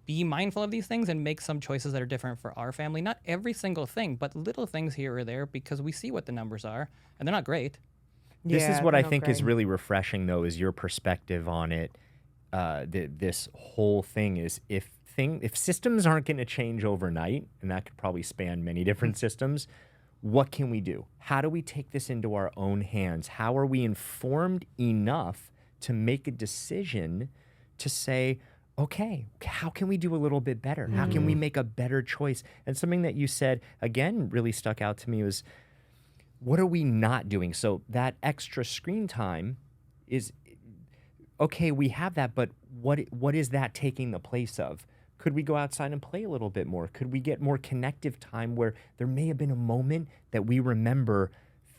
be mindful of these things and make some choices that are different for our family. Not every single thing, but little things here or there, because we see what the numbers are, and they're not great. This is Yeah, what they're I not think is great. really refreshing, though, is your perspective on it. This whole thing is if systems aren't going to change overnight, and that could probably span many different systems, what can we do? How do we take this into our own hands? How are we informed enough to make a decision to say, okay, how can we do a little bit better? How can we make a better choice? And something that you said, again, really stuck out to me was, what are we not doing? So that extra screen time is, okay, we have that, but what is that taking the place of? Could we go outside and play a little bit more? Could we get more connective time where there may have been a moment that we remember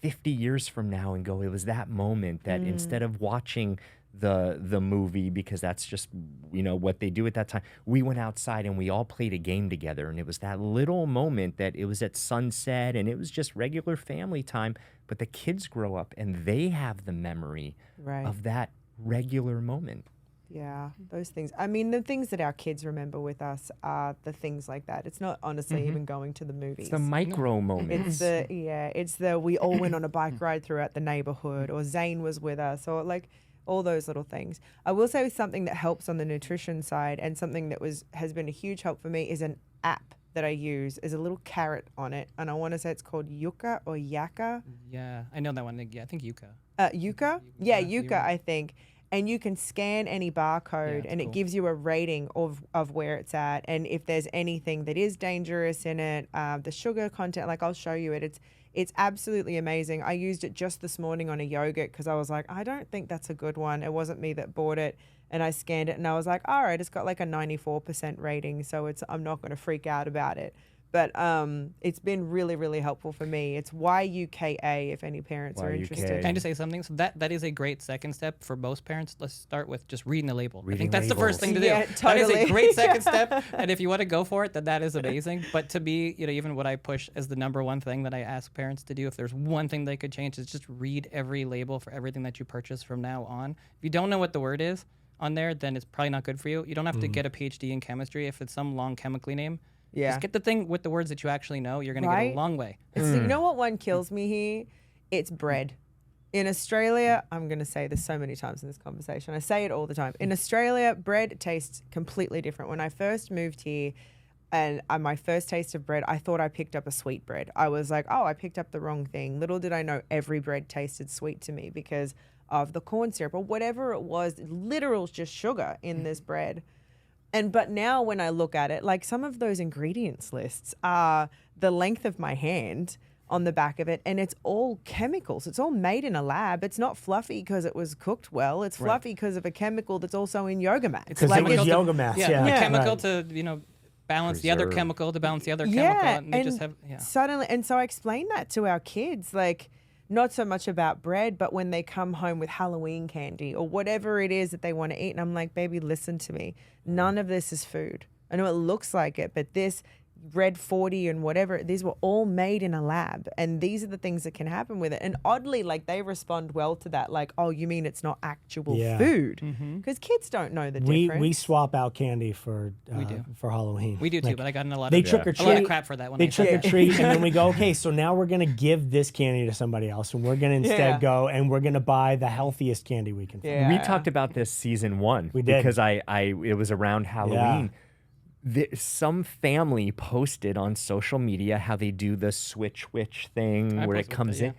50 years from now and go, it was that moment that instead of watching the movie, because that's just, what they do at that time, we went outside and we all played a game together, and it was that little moment that it was at sunset and it was just regular family time, but the kids grow up and they have the memory Right. of that regular moment. Yeah, those things. I mean, the things that our kids remember with us are the things like that. It's not honestly even going to the movies. It's the micro moments. It's the we all went on a bike ride throughout the neighborhood, or Zane was with us, or like all those little things. I will say something that helps on the nutrition side, and something that has been a huge help for me, is an app that I use. Is a little carrot on it, and I want to say it's called Yuka or Yaka. Yeah, I know that one. Yeah, I think Yuka. Yuka? Yeah, Yeah, Yuka, I think. And you can scan any barcode, Yeah, and cool. it gives you a rating of where it's at, and if there's anything that is dangerous in it, the sugar content. Like, I'll show you it. It's absolutely amazing. I used it just this morning on a yogurt because I was like, I don't think that's a good one. It wasn't me that bought it, and I scanned it, and I was like, all right, it's got like a 94% rating, so I'm not going to freak out about it. But it's been really, really helpful for me. It's YUKA if any parents are YUKA. interested. Can I just say something? So that is a great second step for most parents. Let's start with just reading the label. I Reading think that's the first thing to do. Yeah, That is a totally. great second step. And if you want to go for it, then that is amazing. But to me, even what I push as the number one thing that I ask parents to do, if there's one thing they could change, is just read every label for everything that you purchase from now on. If you don't know what the word is on there, then it's probably not good for you. You don't have to get a PhD in chemistry if it's some long chemically name. Yeah. Just get the thing with the words that you actually know. You're going to get Right? a long way. You know what one kills me here? It's bread. In Australia, I'm going to say this so many times in this conversation. I say it all the time. In Australia, bread tastes completely different. When I first moved here, and my first taste of bread, I thought I picked up a sweet bread. I was like, oh, I picked up the wrong thing. Little did I know every bread tasted sweet to me because of the corn syrup or whatever it was. Literal just sugar in this bread. But now when I look at it, like, some of those ingredients lists are the length of my hand on the back of it, and it's all chemicals. It's all made in a lab. It's not fluffy because it was cooked well. It's fluffy because of a chemical that's also in yoga mats. It's Because like it was it's- yoga mats. Yeah, the Yeah. chemical right. to balance the other Preserve. chemical to balance the other Yeah, chemical, and they just and have suddenly, and so I explain that to our kids, like, not so much about bread, but when they come home with Halloween candy or whatever it is that they want to eat, and I'm like, baby, listen to me. None of this is food. I know it looks like it, but this Red 40 and whatever, these were all made in a lab, and these are the things that can happen with it. And oddly, like, they respond well to that, like, oh, you mean it's not actual Yeah. food? Because kids don't know the We difference. swap out candy for do. for Halloween. we do too. Like, But I got in a lot they of trick or a lot of treat. crap for that one. They trick or treat, and then we go, okay, so now we're gonna give this candy to somebody else, and we're gonna instead Yeah. go and we're gonna buy the healthiest candy we can find. Yeah. We talked about this season 1. We did. Because it was around Halloween. Some family posted on social media how they do the switch witch thing I where it posted comes that, in.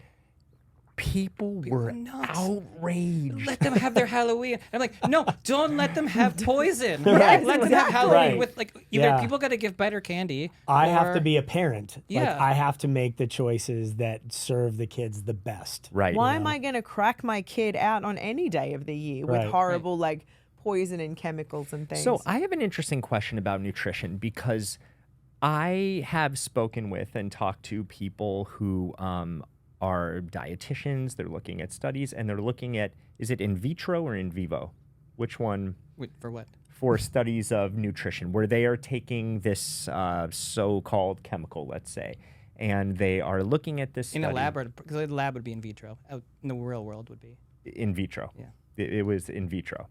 People were are nuts. outraged. Let them have their Halloween. I'm like, no, don't let them have poison. Right. Let them have Exactly. Halloween Right. with, like, either Yeah. people got to give better candy. I have or- to be a parent. Like, Yeah. I have to make the choices that serve the kids the best. Right. Why am I going to crack my kid out on any day of the year with Right. horrible, like, poison and chemicals and things? So I have an interesting question about nutrition because I have spoken with and talked to people who are dietitians. They're looking at studies, and they're looking at, is it in vitro or in vivo? Which one? Wait, for what? For studies of nutrition, where they are taking this so-called chemical, let's say, and they are looking at this In study. a lab, because the lab would be in vitro. Out in the real world would be. In vitro. Yeah. It was in vitro.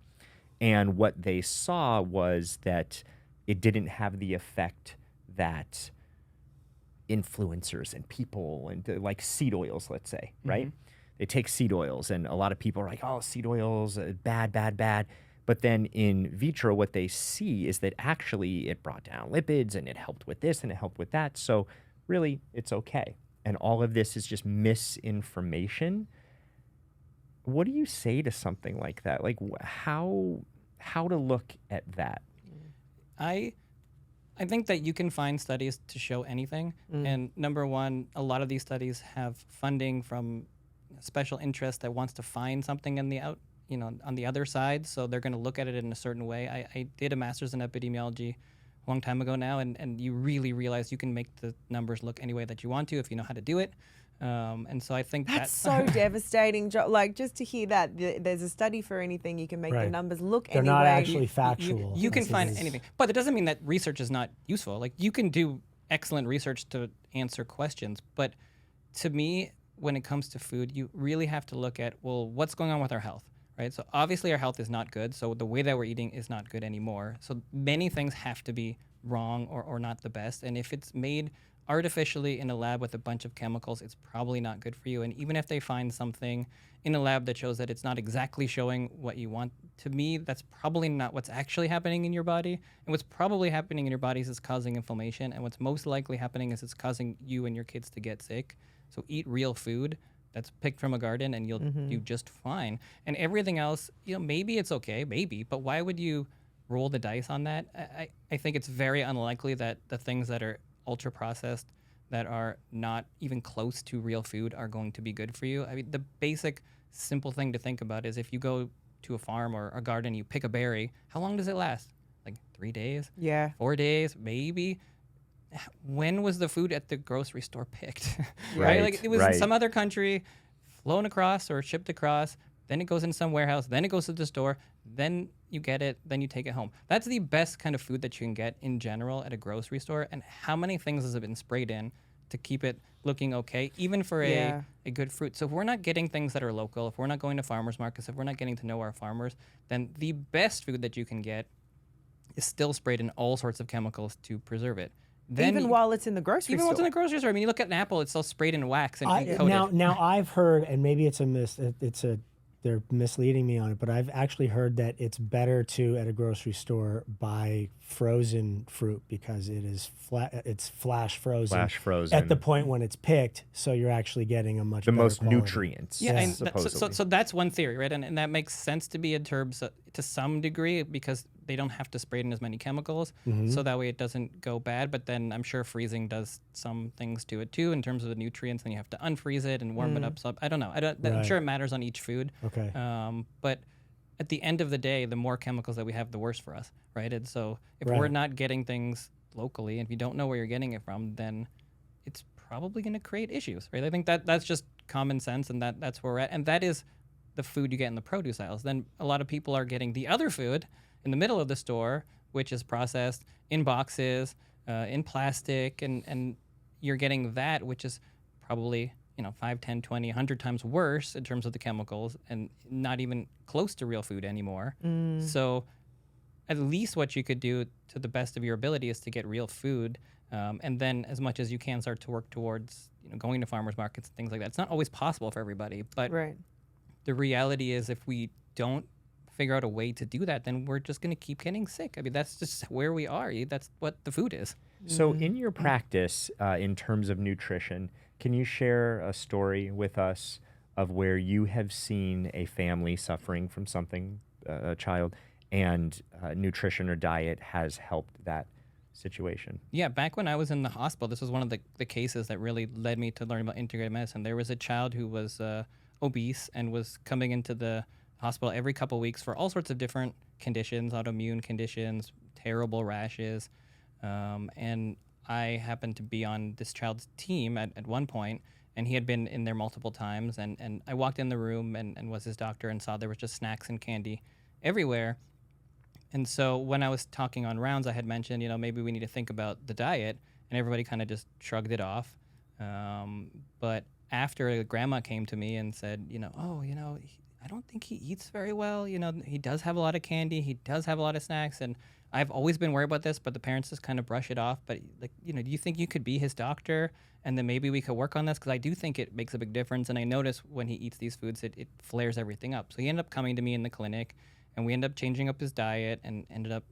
And what they saw was that it didn't have the effect that influencers and people and like seed oils, let's say, right? They take seed oils, and a lot of people are like, oh, seed oils, bad, bad, bad. But then in vitro, what they see is that actually it brought down lipids, and it helped with this, and it helped with that. So really, it's okay. And all of this is just misinformation. What do you say to something like that? Like how to look at that? I think that you can find studies to show anything. And number one, a lot of these studies have funding from special interest that wants to find something on the other side. So they're going to look at it in a certain way. I did a master's in epidemiology a long time ago now, and you really realize you can make the numbers look any way that you want to if you know how to do it. And so I think That's so devastating. Like, just to hear that there's a study for anything, you can make the Right. numbers look They're any not way. actually factual. You can as it find is. anything, but it doesn't mean that research is not useful. Like, you can do excellent research to answer questions, but to me, when it comes to food, you really have to look at, well, what's going on with our health, right? So obviously our health is not good, so the way that we're eating is not good anymore. So many things have to be wrong or not the best, and if it's made artificially in a lab with a bunch of chemicals, it's probably not good for you. And even if they find something in a lab that shows that it's not exactly showing what you want, to me, that's probably not what's actually happening in your body. And what's probably happening in your body is causing inflammation. And what's most likely happening is it's causing you and your kids to get sick. So eat real food that's picked from a garden, and you'll do just fine. And everything else, maybe it's okay, maybe, but why would you roll the dice on that? I think it's very unlikely that the things that are ultra processed, that are not even close to real food, are going to be good for you. I mean, the basic simple thing to think about is if you go to a farm or a garden, you pick a berry, how long does it last? Like 3 days? Yeah. 4 days, maybe. When was the food at the grocery store picked? Right, Like, it was right. in some other country, flown across or shipped across, then it goes in some warehouse, then it goes to the store, then you get it, then you take it home. That's the best kind of food that you can get in general at a grocery store. And how many things has it been sprayed in to keep it looking okay, even for Yeah. a good fruit? So if we're not getting things that are local, if we're not going to farmers markets, if we're not getting to know our farmers, then the best food that you can get is still sprayed in all sorts of chemicals to preserve it. Then Even while it's in the grocery even store. what's in the grocery store. I mean, you look at an apple; it's all sprayed in wax and coated. Now I've heard, and maybe they're misleading me on it, but I've actually heard that it's better to at a grocery store buy frozen fruit because it's flash frozen. Flash frozen. At the point when it's picked, so you're actually getting a much The better most quality. nutrients. Yeah, and supposedly. so that's one theory, right? And that makes sense to be in terms to some degree because they don't have to spray it in as many chemicals, so that way it doesn't go bad. But then I'm sure freezing does some things to it too in terms of the nutrients, and you have to unfreeze it and warm it up. So I don't know. I'm Right. sure it matters on each food. Okay. But at the end of the day, the more chemicals that we have, the worse for us, right? And so if we're Right. not getting things locally, and if you don't know where you're getting it from, then it's probably going to create issues, right? I think that's just common sense, and that's where we're at. And that is the food you get in the produce aisles. Then a lot of people are getting the other food in the middle of the store, which is processed in boxes, in plastic, and you're getting that, which is probably 5, 10, 20, 100 times worse in terms of the chemicals and not even close to real food anymore. So at least what you could do to the best of your ability is to get real food, and then as much as you can start to work towards going to farmers markets and things like that. It's not always possible for everybody, but Right. the reality is if we don't figure out a way to do that, then we're just going to keep getting sick. I mean, that's just where we are. That's what the food is. So, in your practice, in terms of nutrition, can you share a story with us of where you have seen a family suffering from something, a child, and nutrition or diet has helped that situation? Yeah, back when I was in the hospital, this was one of the cases that really led me to learn about integrative medicine. There was a child who was obese and was coming into the hospital every couple of weeks for all sorts of different conditions, autoimmune conditions, terrible rashes. And I happened to be on this child's team at one point, and he had been in there multiple times. And I walked in the room and was his doctor and saw there was just snacks and candy everywhere. And so when I was talking on rounds, I had mentioned, maybe we need to think about the diet, and everybody kind of just shrugged it off. But after grandma came to me and said, I don't think he eats very well. He does have a lot of candy. He does have a lot of snacks. And I've always been worried about this, but the parents just kind of brush it off. But do you think you could be his doctor? And then maybe we could work on this? Because I do think it makes a big difference. And I notice when he eats these foods, it flares everything up. So he ended up coming to me in the clinic, and we ended up changing up his diet and ended up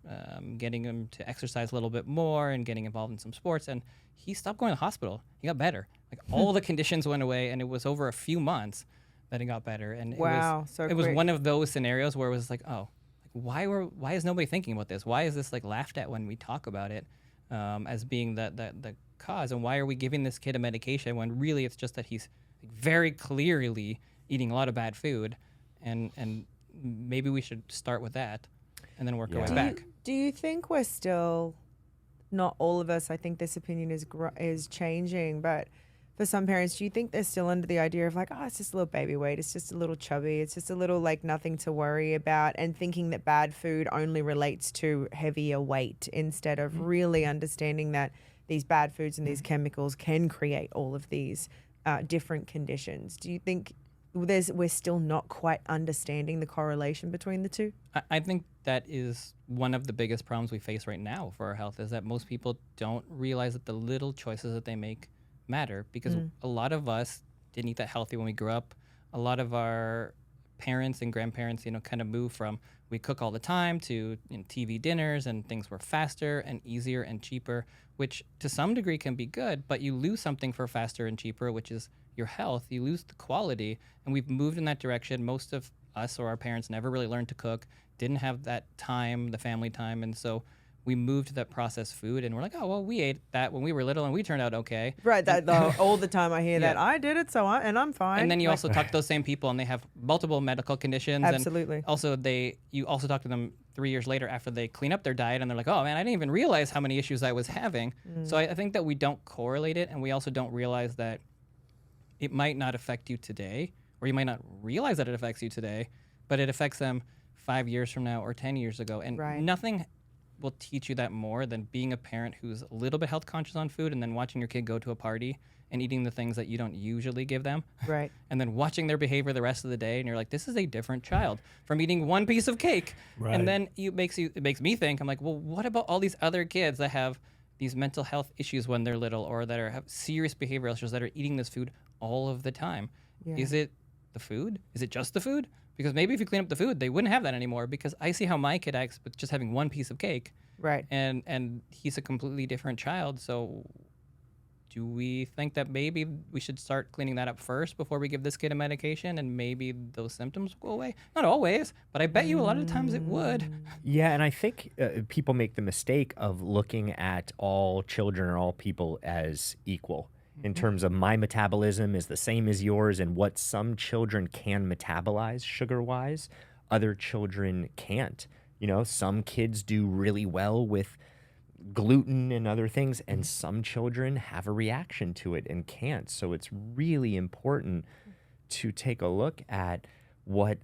getting him to exercise a little bit more and getting involved in some sports. And he stopped going to the hospital. He got better. Like all the conditions went away, and it was over a few months that it got better. And Wow, it was one of those scenarios where it was like, oh, why is nobody thinking about this? Why is this like laughed at when we talk about it as being the cause? And why are we giving this kid a medication when really it's just that he's very clearly eating a lot of bad food, and maybe we should start with that and then work our way back. Do you think we're still, not all of us, I think this opinion is changing, but for some parents, do you think they're still under the idea of like, oh, it's just a little baby weight, it's just a little chubby, it's just a little like nothing to worry about, and thinking that bad food only relates to heavier weight instead of really understanding that these bad foods and these chemicals can create all of these different conditions? Do you think we're still not quite understanding the correlation between the two? I think that is one of the biggest problems we face right now for our health, is that most people don't realize that the little choices that they make matter, because a lot of us didn't eat that healthy when we grew up. A lot of our parents and grandparents, kind of moved from we cook all the time to TV dinners, and things were faster and easier and cheaper, which to some degree can be good, but you lose something for faster and cheaper, which is your health. You lose the quality, and we've moved in that direction. Most of us or our parents never really learned to cook, didn't have that time, the family time, and so we moved to that processed food, and we're like, oh, well, we ate that when we were little, and we turned out okay. Right, all the time I hear that. I did it, and I'm fine. And then you also talk to those same people, and they have multiple medical conditions. Absolutely. And also, you also talk to them 3 years later after they clean up their diet, and they're like, oh, man, I didn't even realize how many issues I was having. So I think that we don't correlate it, and we also don't realize that it might not affect you today, or you might not realize that it affects you today, but it affects them 5 years from now or 10 years ago. And nothing will teach you that more than being a parent who's a little bit health conscious on food, and then watching your kid go to a party and eating the things that you don't usually give them. Right. And then watching their behavior the rest of the day, and you're like, this is a different child from eating one piece of cake. Right. And then it makes me think, I'm like, well, what about all these other kids that have these mental health issues when they're little, or that have serious behavioral issues, that are eating this food all of the time? Yeah. Is it the food? Is it just the food? Because maybe if you clean up the food, they wouldn't have that anymore, because I see how my kid acts with just having one piece of cake. Right. And he's a completely different child. So do we think that maybe we should start cleaning that up first before we give this kid a medication, and maybe those symptoms will go away? Not always, but I bet you a lot of times it would. Yeah, and I think people make the mistake of looking at all children or all people as equal in terms of my metabolism is the same as yours, and what some children can metabolize sugar-wise, other children can't. Some kids do really well with gluten and other things, and some children have a reaction to it and can't. So it's really important to take a look at what,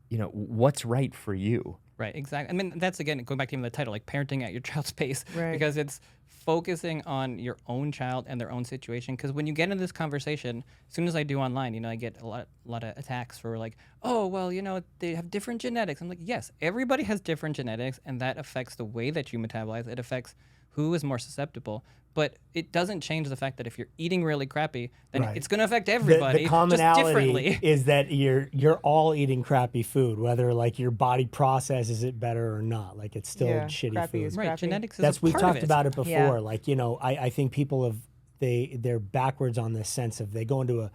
what's right for you. Right, exactly. I mean, that's, again, going back to even the title, like parenting at your child's pace, Right. because it's focusing on your own child and their own situation. Because when you get into this conversation, as soon as I do online, I get a lot of attacks for like, oh, well, they have different genetics. I'm like, yes, everybody has different genetics, and that affects the way that you metabolize. It affects who is more susceptible. But it doesn't change the fact that if you're eating really crappy, then Right. it's going to affect everybody, The commonality just differently. is that you're all eating crappy food, whether like your body processes it better or not. Like it's still shitty crappy food. is Right, crappy. genetics is That's a part we've of talked it. about it before. Yeah. Like I think people they're backwards on this sense of they go into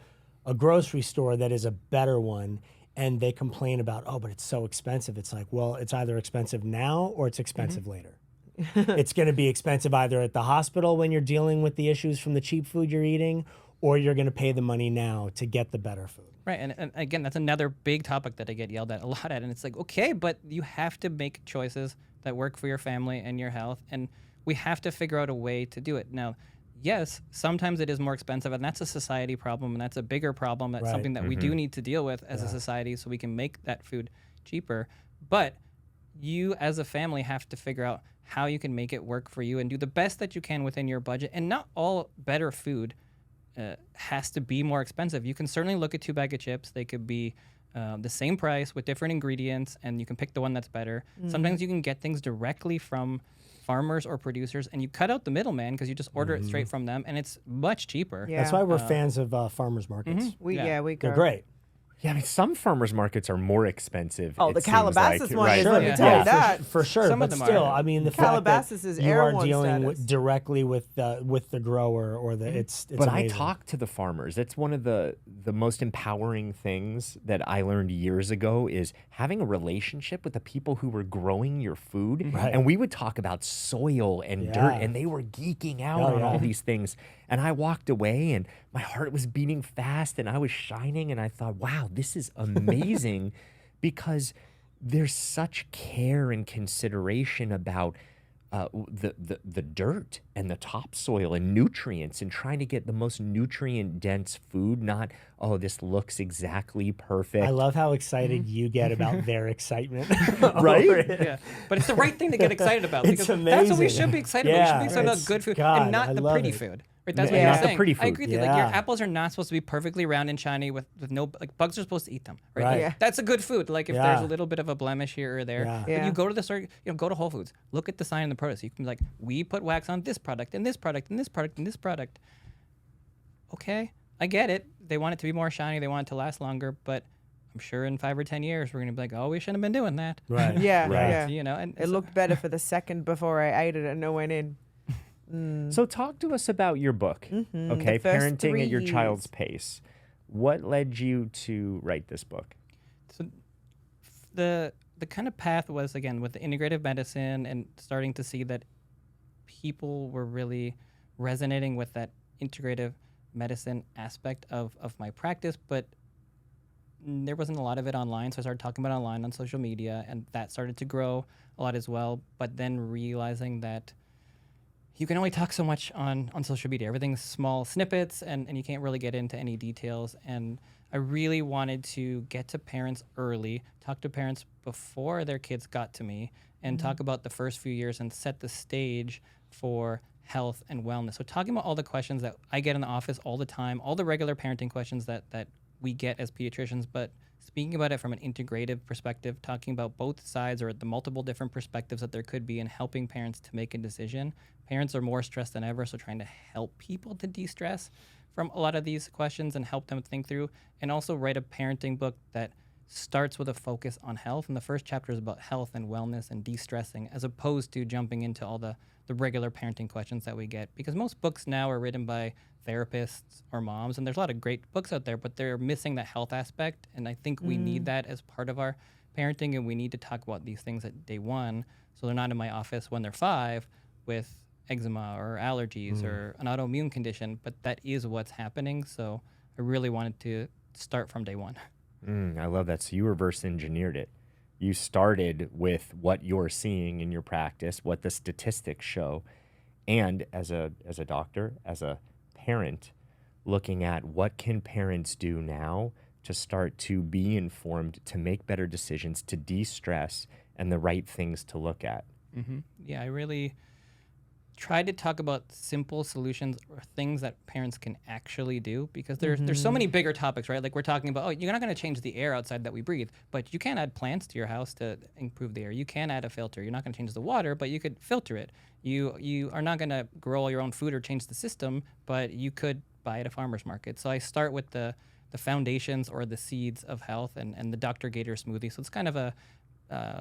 a grocery store that is a better one, and they complain about, oh, but it's so expensive. It's like, well, it's either expensive now or it's expensive later. It's going to be expensive either at the hospital when you're dealing with the issues from the cheap food you're eating, or you're going to pay the money now to get the better food. Right, and again, that's another big topic that I get yelled at a lot at, and it's like, okay, but you have to make choices that work for your family and your health, and we have to figure out a way to do it. Now, yes, sometimes it is more expensive, and that's a society problem, and that's a bigger problem. That's Right. something that we do need to deal with as a society so we can make that food cheaper. But you as a family have to figure out how you can make it work for you and do the best that you can within your budget. And not all better food has to be more expensive. You can certainly look at 2 bag of chips. They could be the same price with different ingredients, and you can pick the one that's better. Sometimes you can get things directly from farmers or producers, and you cut out the middleman because you just order it straight from them, and it's much cheaper. Yeah. That's why we're fans of farmers markets. We Yeah. we go. They're great. Yeah, I mean, some farmers markets are more expensive. Oh, it the seems Calabasas like, one right? is, let me tell you that. For sure. Some But of them still, are. I mean, the Calabasas fact is that you Air are One dealing status. directly with the grower or the it's But I amazing. talk to the farmers. That's one of the most empowering things that I learned years ago is having a relationship with the people who were growing your food. Right. And we would talk about soil and Yeah. dirt, and they were geeking out Oh, on all yeah. these things. And I walked away, and my heart was beating fast, and I was shining, and I thought, wow, this is amazing because there's such care and consideration about the dirt and the topsoil and nutrients and trying to get the most nutrient dense food, not, oh, this looks exactly perfect. I love how excited you get about their excitement. Right? over it. Yeah, but it's the right thing to get excited about. It's because that's what we amazing. should be excited about. We should Yeah, be excited about it's- good food God, and not I the love pretty it. food. Right? That's Yeah, what not you're the saying. pretty I food. agree with you. Like your Yeah. apples are not supposed to be perfectly round and shiny with no like bugs are supposed to eat them. Right? Right. Like, Yeah. that's a good food. Like if there's Yeah. a little bit of a blemish here or there, Yeah. but Yeah. you go to the store, go to Whole Foods, look at the sign on the product. You can be like, we put wax on this product and this product and this product and this product. Okay, I get it. They want it to be more shiny. They want it to last longer, but I'm sure in 5 or 10 years we're gonna be like, oh, we shouldn't have been doing that. Right. Yeah, Right. yeah. You know, and It looked better for the second before I ate it and it went in. So talk to us about your book, okay? The first Parenting 3 at your years. child's pace. What led you to write this book? So the kind of path was again with the integrative medicine and starting to see that people were really resonating with that integrative medicine aspect of my practice, but there wasn't a lot of it online. So I started talking about it online on social media, and that started to grow a lot as well. But then realizing that you can only talk so much on social media. Everything's small snippets, and you can't really get into any details. And I really wanted to get to parents early, talk to parents before their kids got to me, and talk about the first few years and set the stage for health and wellness. So talking about all the questions that I get in the office all the time, all the regular parenting questions that we get as pediatricians, but speaking about it from an integrative perspective, talking about both sides or the multiple different perspectives that there could be and helping parents to make a decision. Parents are more stressed than ever, so trying to help people to de-stress from a lot of these questions and help them think through, and also write a parenting book that starts with a focus on health. And the first chapter is about health and wellness and de-stressing, as opposed to jumping into all the regular parenting questions that we get. Because most books now are written by therapists or moms, and there's a lot of great books out there, but they're missing that health aspect. And I think we need that as part of our parenting, and we need to talk about these things at day one, so they're not in my office when they're 5 with eczema or allergies or an autoimmune condition, but that is what's happening. So I really wanted to start from day one. I love that. So you reverse engineered it. You started with what you're seeing in your practice, what the statistics show, and as a doctor, as a parent, looking at what can parents do now to start to be informed, to make better decisions, to de-stress, and the right things to look at. Yeah, I really tried to talk about simple solutions or things that parents can actually do, because there's so many bigger topics, right? Like we're talking about, oh, you're not going to change the air outside that we breathe, but you can add plants to your house to improve the air. You can add a filter. You're not going to change the water, but you could filter it. You are not going to grow all your own food or change the system, but you could buy at a farmer's market. So I start with the foundations or the seeds of health and the Dr. Gator smoothie. So it's kind of a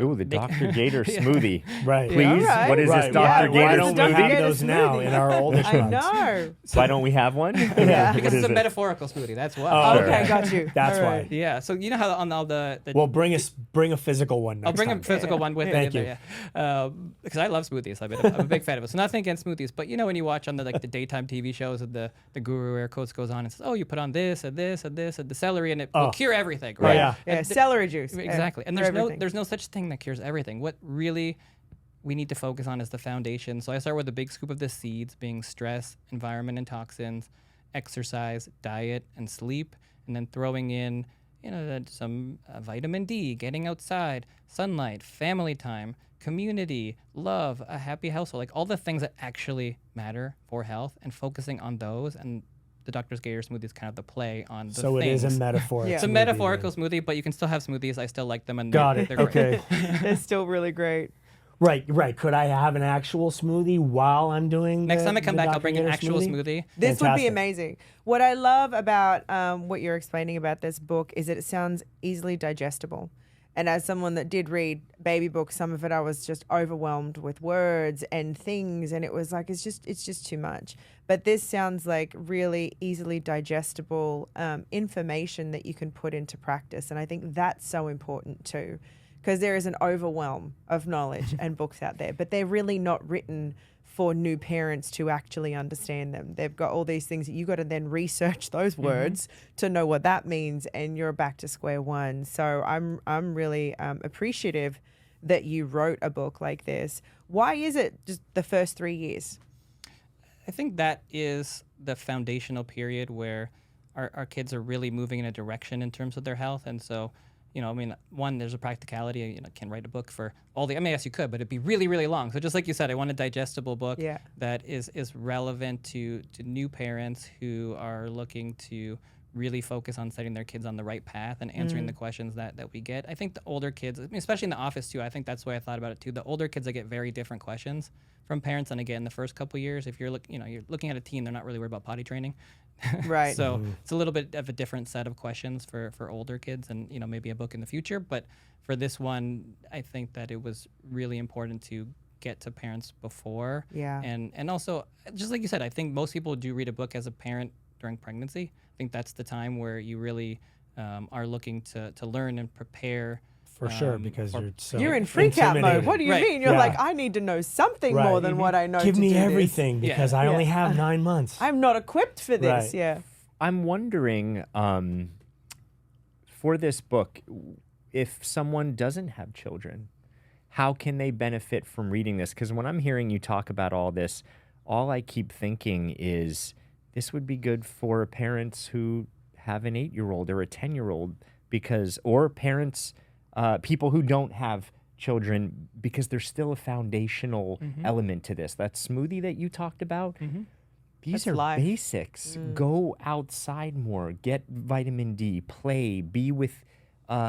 Ooh, the Dr. Gator smoothie. Right. Please, all right. what is Right. this Dr. Why Gator don't we Dr. have smoothie? Gator those now smoothie. in our Oldish I runs? know. Why don't we have one? Yeah. because What it's is a it? metaphorical smoothie. That's why. Oh, Okay, okay. got you. That's All why. right. Yeah. So you know how on all the Well, bring a physical one next I'll bring time. a physical one with Thank it. you. Yeah. Because I love smoothies. I'm a big fan of it. So nothing against smoothies, but you know when you watch on the daytime TV shows and the guru air quotes goes on and says, oh, you put on this and this and this and the celery and it will cure everything, right? yeah. Yeah, And celery juice. exactly. And for everything. there's no such thing that cures everything. What we need to focus on as the foundation. So I start with a big scoop of the seeds being stress, environment and toxins, exercise, diet, and sleep, and then throwing in, some vitamin D, getting outside, sunlight, family time, community, love, a happy household, like all the things that actually matter for health, and focusing on those. And the Dr. Gator smoothie is kind of the play on the So things. it is a metaphor. Yeah. It's a metaphorical smoothie, but you can still have smoothies. I still like them. And Got it. they're great. Okay. They're still really great. Right. Could I have an actual smoothie while I'm doing Next the- time I come the back, I'll Dr. bring an Gator actual smoothie. This would be Fantastic. amazing. What I love about what you're explaining about this book is that it sounds easily digestible. And as someone that did read baby books, some of it I was just overwhelmed with words and things, and it was like it's just too much. But this sounds like really easily digestible information that you can put into practice, and I think that's so important too, because there is an overwhelm of knowledge and books out there, but they're really not written for new parents to actually understand them. They've got all these things that you got to then research those words to know what that means, and you're back to square one. So I'm really appreciative that you wrote a book like this. Why is it just the first 3 years? I think that is the foundational period where our kids are really moving in a direction in terms of their health. And so, one, there's a practicality. Can't write a book for all the, yes, you could, but it'd be really, really long. So just like you said, I want a digestible book that is relevant to new parents who are looking to really focus on setting their kids on the right path and answering the questions that we get. I think the older kids, especially in the office too, I think that's the way I thought about it too. The older kids, I get very different questions from parents than I get in the first couple years. If you're you're looking at a teen, they're not really worried about potty training. Right. So it's a little bit of a different set of questions for older kids, and maybe a book in the future. But for this one, I think that it was really important to get to parents before. Yeah. And also, just like you said, I think most people do read a book as a parent during pregnancy. I think that's the time where you really are looking to learn and prepare. For sure, because You're in freak out mode. intimidated. What do you Right. mean? You're Yeah. like, I need to know something Right. more than what I know. Give to me do this. everything because I only have 9 months. I'm not equipped for this. Right. Yeah. I'm wondering, for this book, if someone doesn't have children, how can they benefit from reading this? Because when I'm hearing you talk about all this, all I keep thinking is this would be good for parents who have an 8-year-old or a 10-year-old, or parents, people who don't have children, because there's still a foundational element to this. That smoothie that you talked about, these That's are life. basics. Go outside more, get vitamin D, play, be with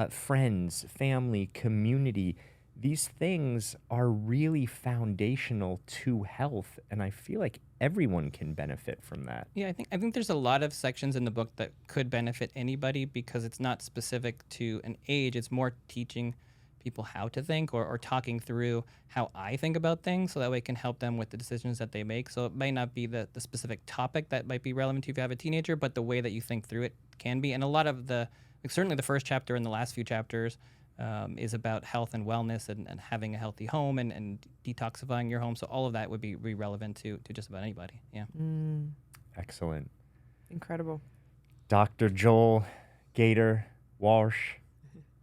friends, family, community. These things are really foundational to health, and I feel like everyone can benefit from that. Yeah, I think there's a lot of sections in the book that could benefit anybody because it's not specific to an age. It's more teaching people how to think or talking through how I think about things so that way it can help them with the decisions that they make. So it might not be the specific topic that might be relevant to you if you have a teenager, but the way that you think through it can be. And a lot of certainly the first chapter and the last few chapters is about health and wellness and having a healthy home and detoxifying your home. So all of that would be relevant to just about anybody. Yeah. Excellent. Incredible. Dr. Joel Gator Warsh.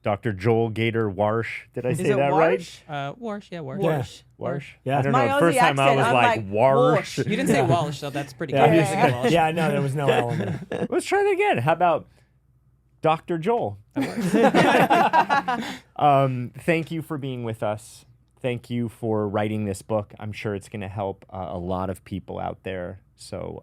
Dr. Joel Gator Warsh. Did I Is say it that right? Warsh? Warsh, yeah, Warsh. Yeah. Warsh. Warsh? Yeah. I don't My know. Aussie First time I accent, was I'm like, like, Warsh. Warsh. You didn't say Walsh, so that's pretty Yeah. good. Yeah, You said Walsh. Yeah, no, there was no element. Let's try that again. How about Dr. Joel? Thank you for being with us. Thank you for writing this book. I'm sure it's going to help a lot of people out there. So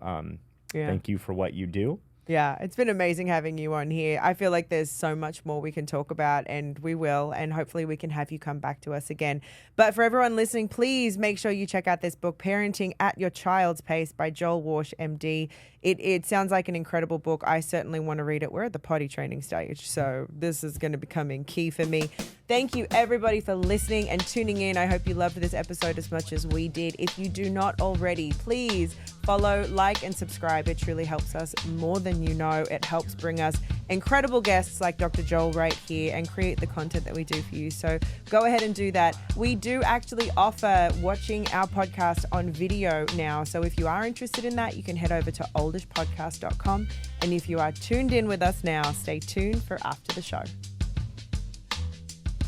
thank you for what you do. Yeah, it's been amazing having you on here. I feel like there's so much more we can talk about, and we will, and hopefully we can have you come back to us again. But for everyone listening, please make sure you check out this book, Parenting at Your Child's Pace by Joel Warsh, MD. It sounds like an incredible book. I certainly want to read it. We're at the potty training stage, so this is going to be becoming key for me. Thank you, everybody, for listening and tuning in. I hope you loved this episode as much as we did. If you do not already, please follow, like, and subscribe. It truly helps us more than you know. It helps bring us incredible guests like Dr. Joel right here and create the content that we do for you. So go ahead and do that. We do actually offer watching our podcast on video now. So if you are interested in that, you can head over to oldishpodcast.com. And if you are tuned in with us now, stay tuned for after the show.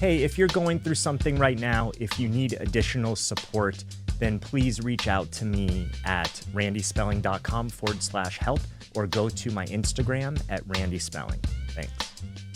hey, if you're going through something right now, if you need additional support, then please reach out to me at randyspelling.com/help or go to my Instagram at randyspelling. Thanks.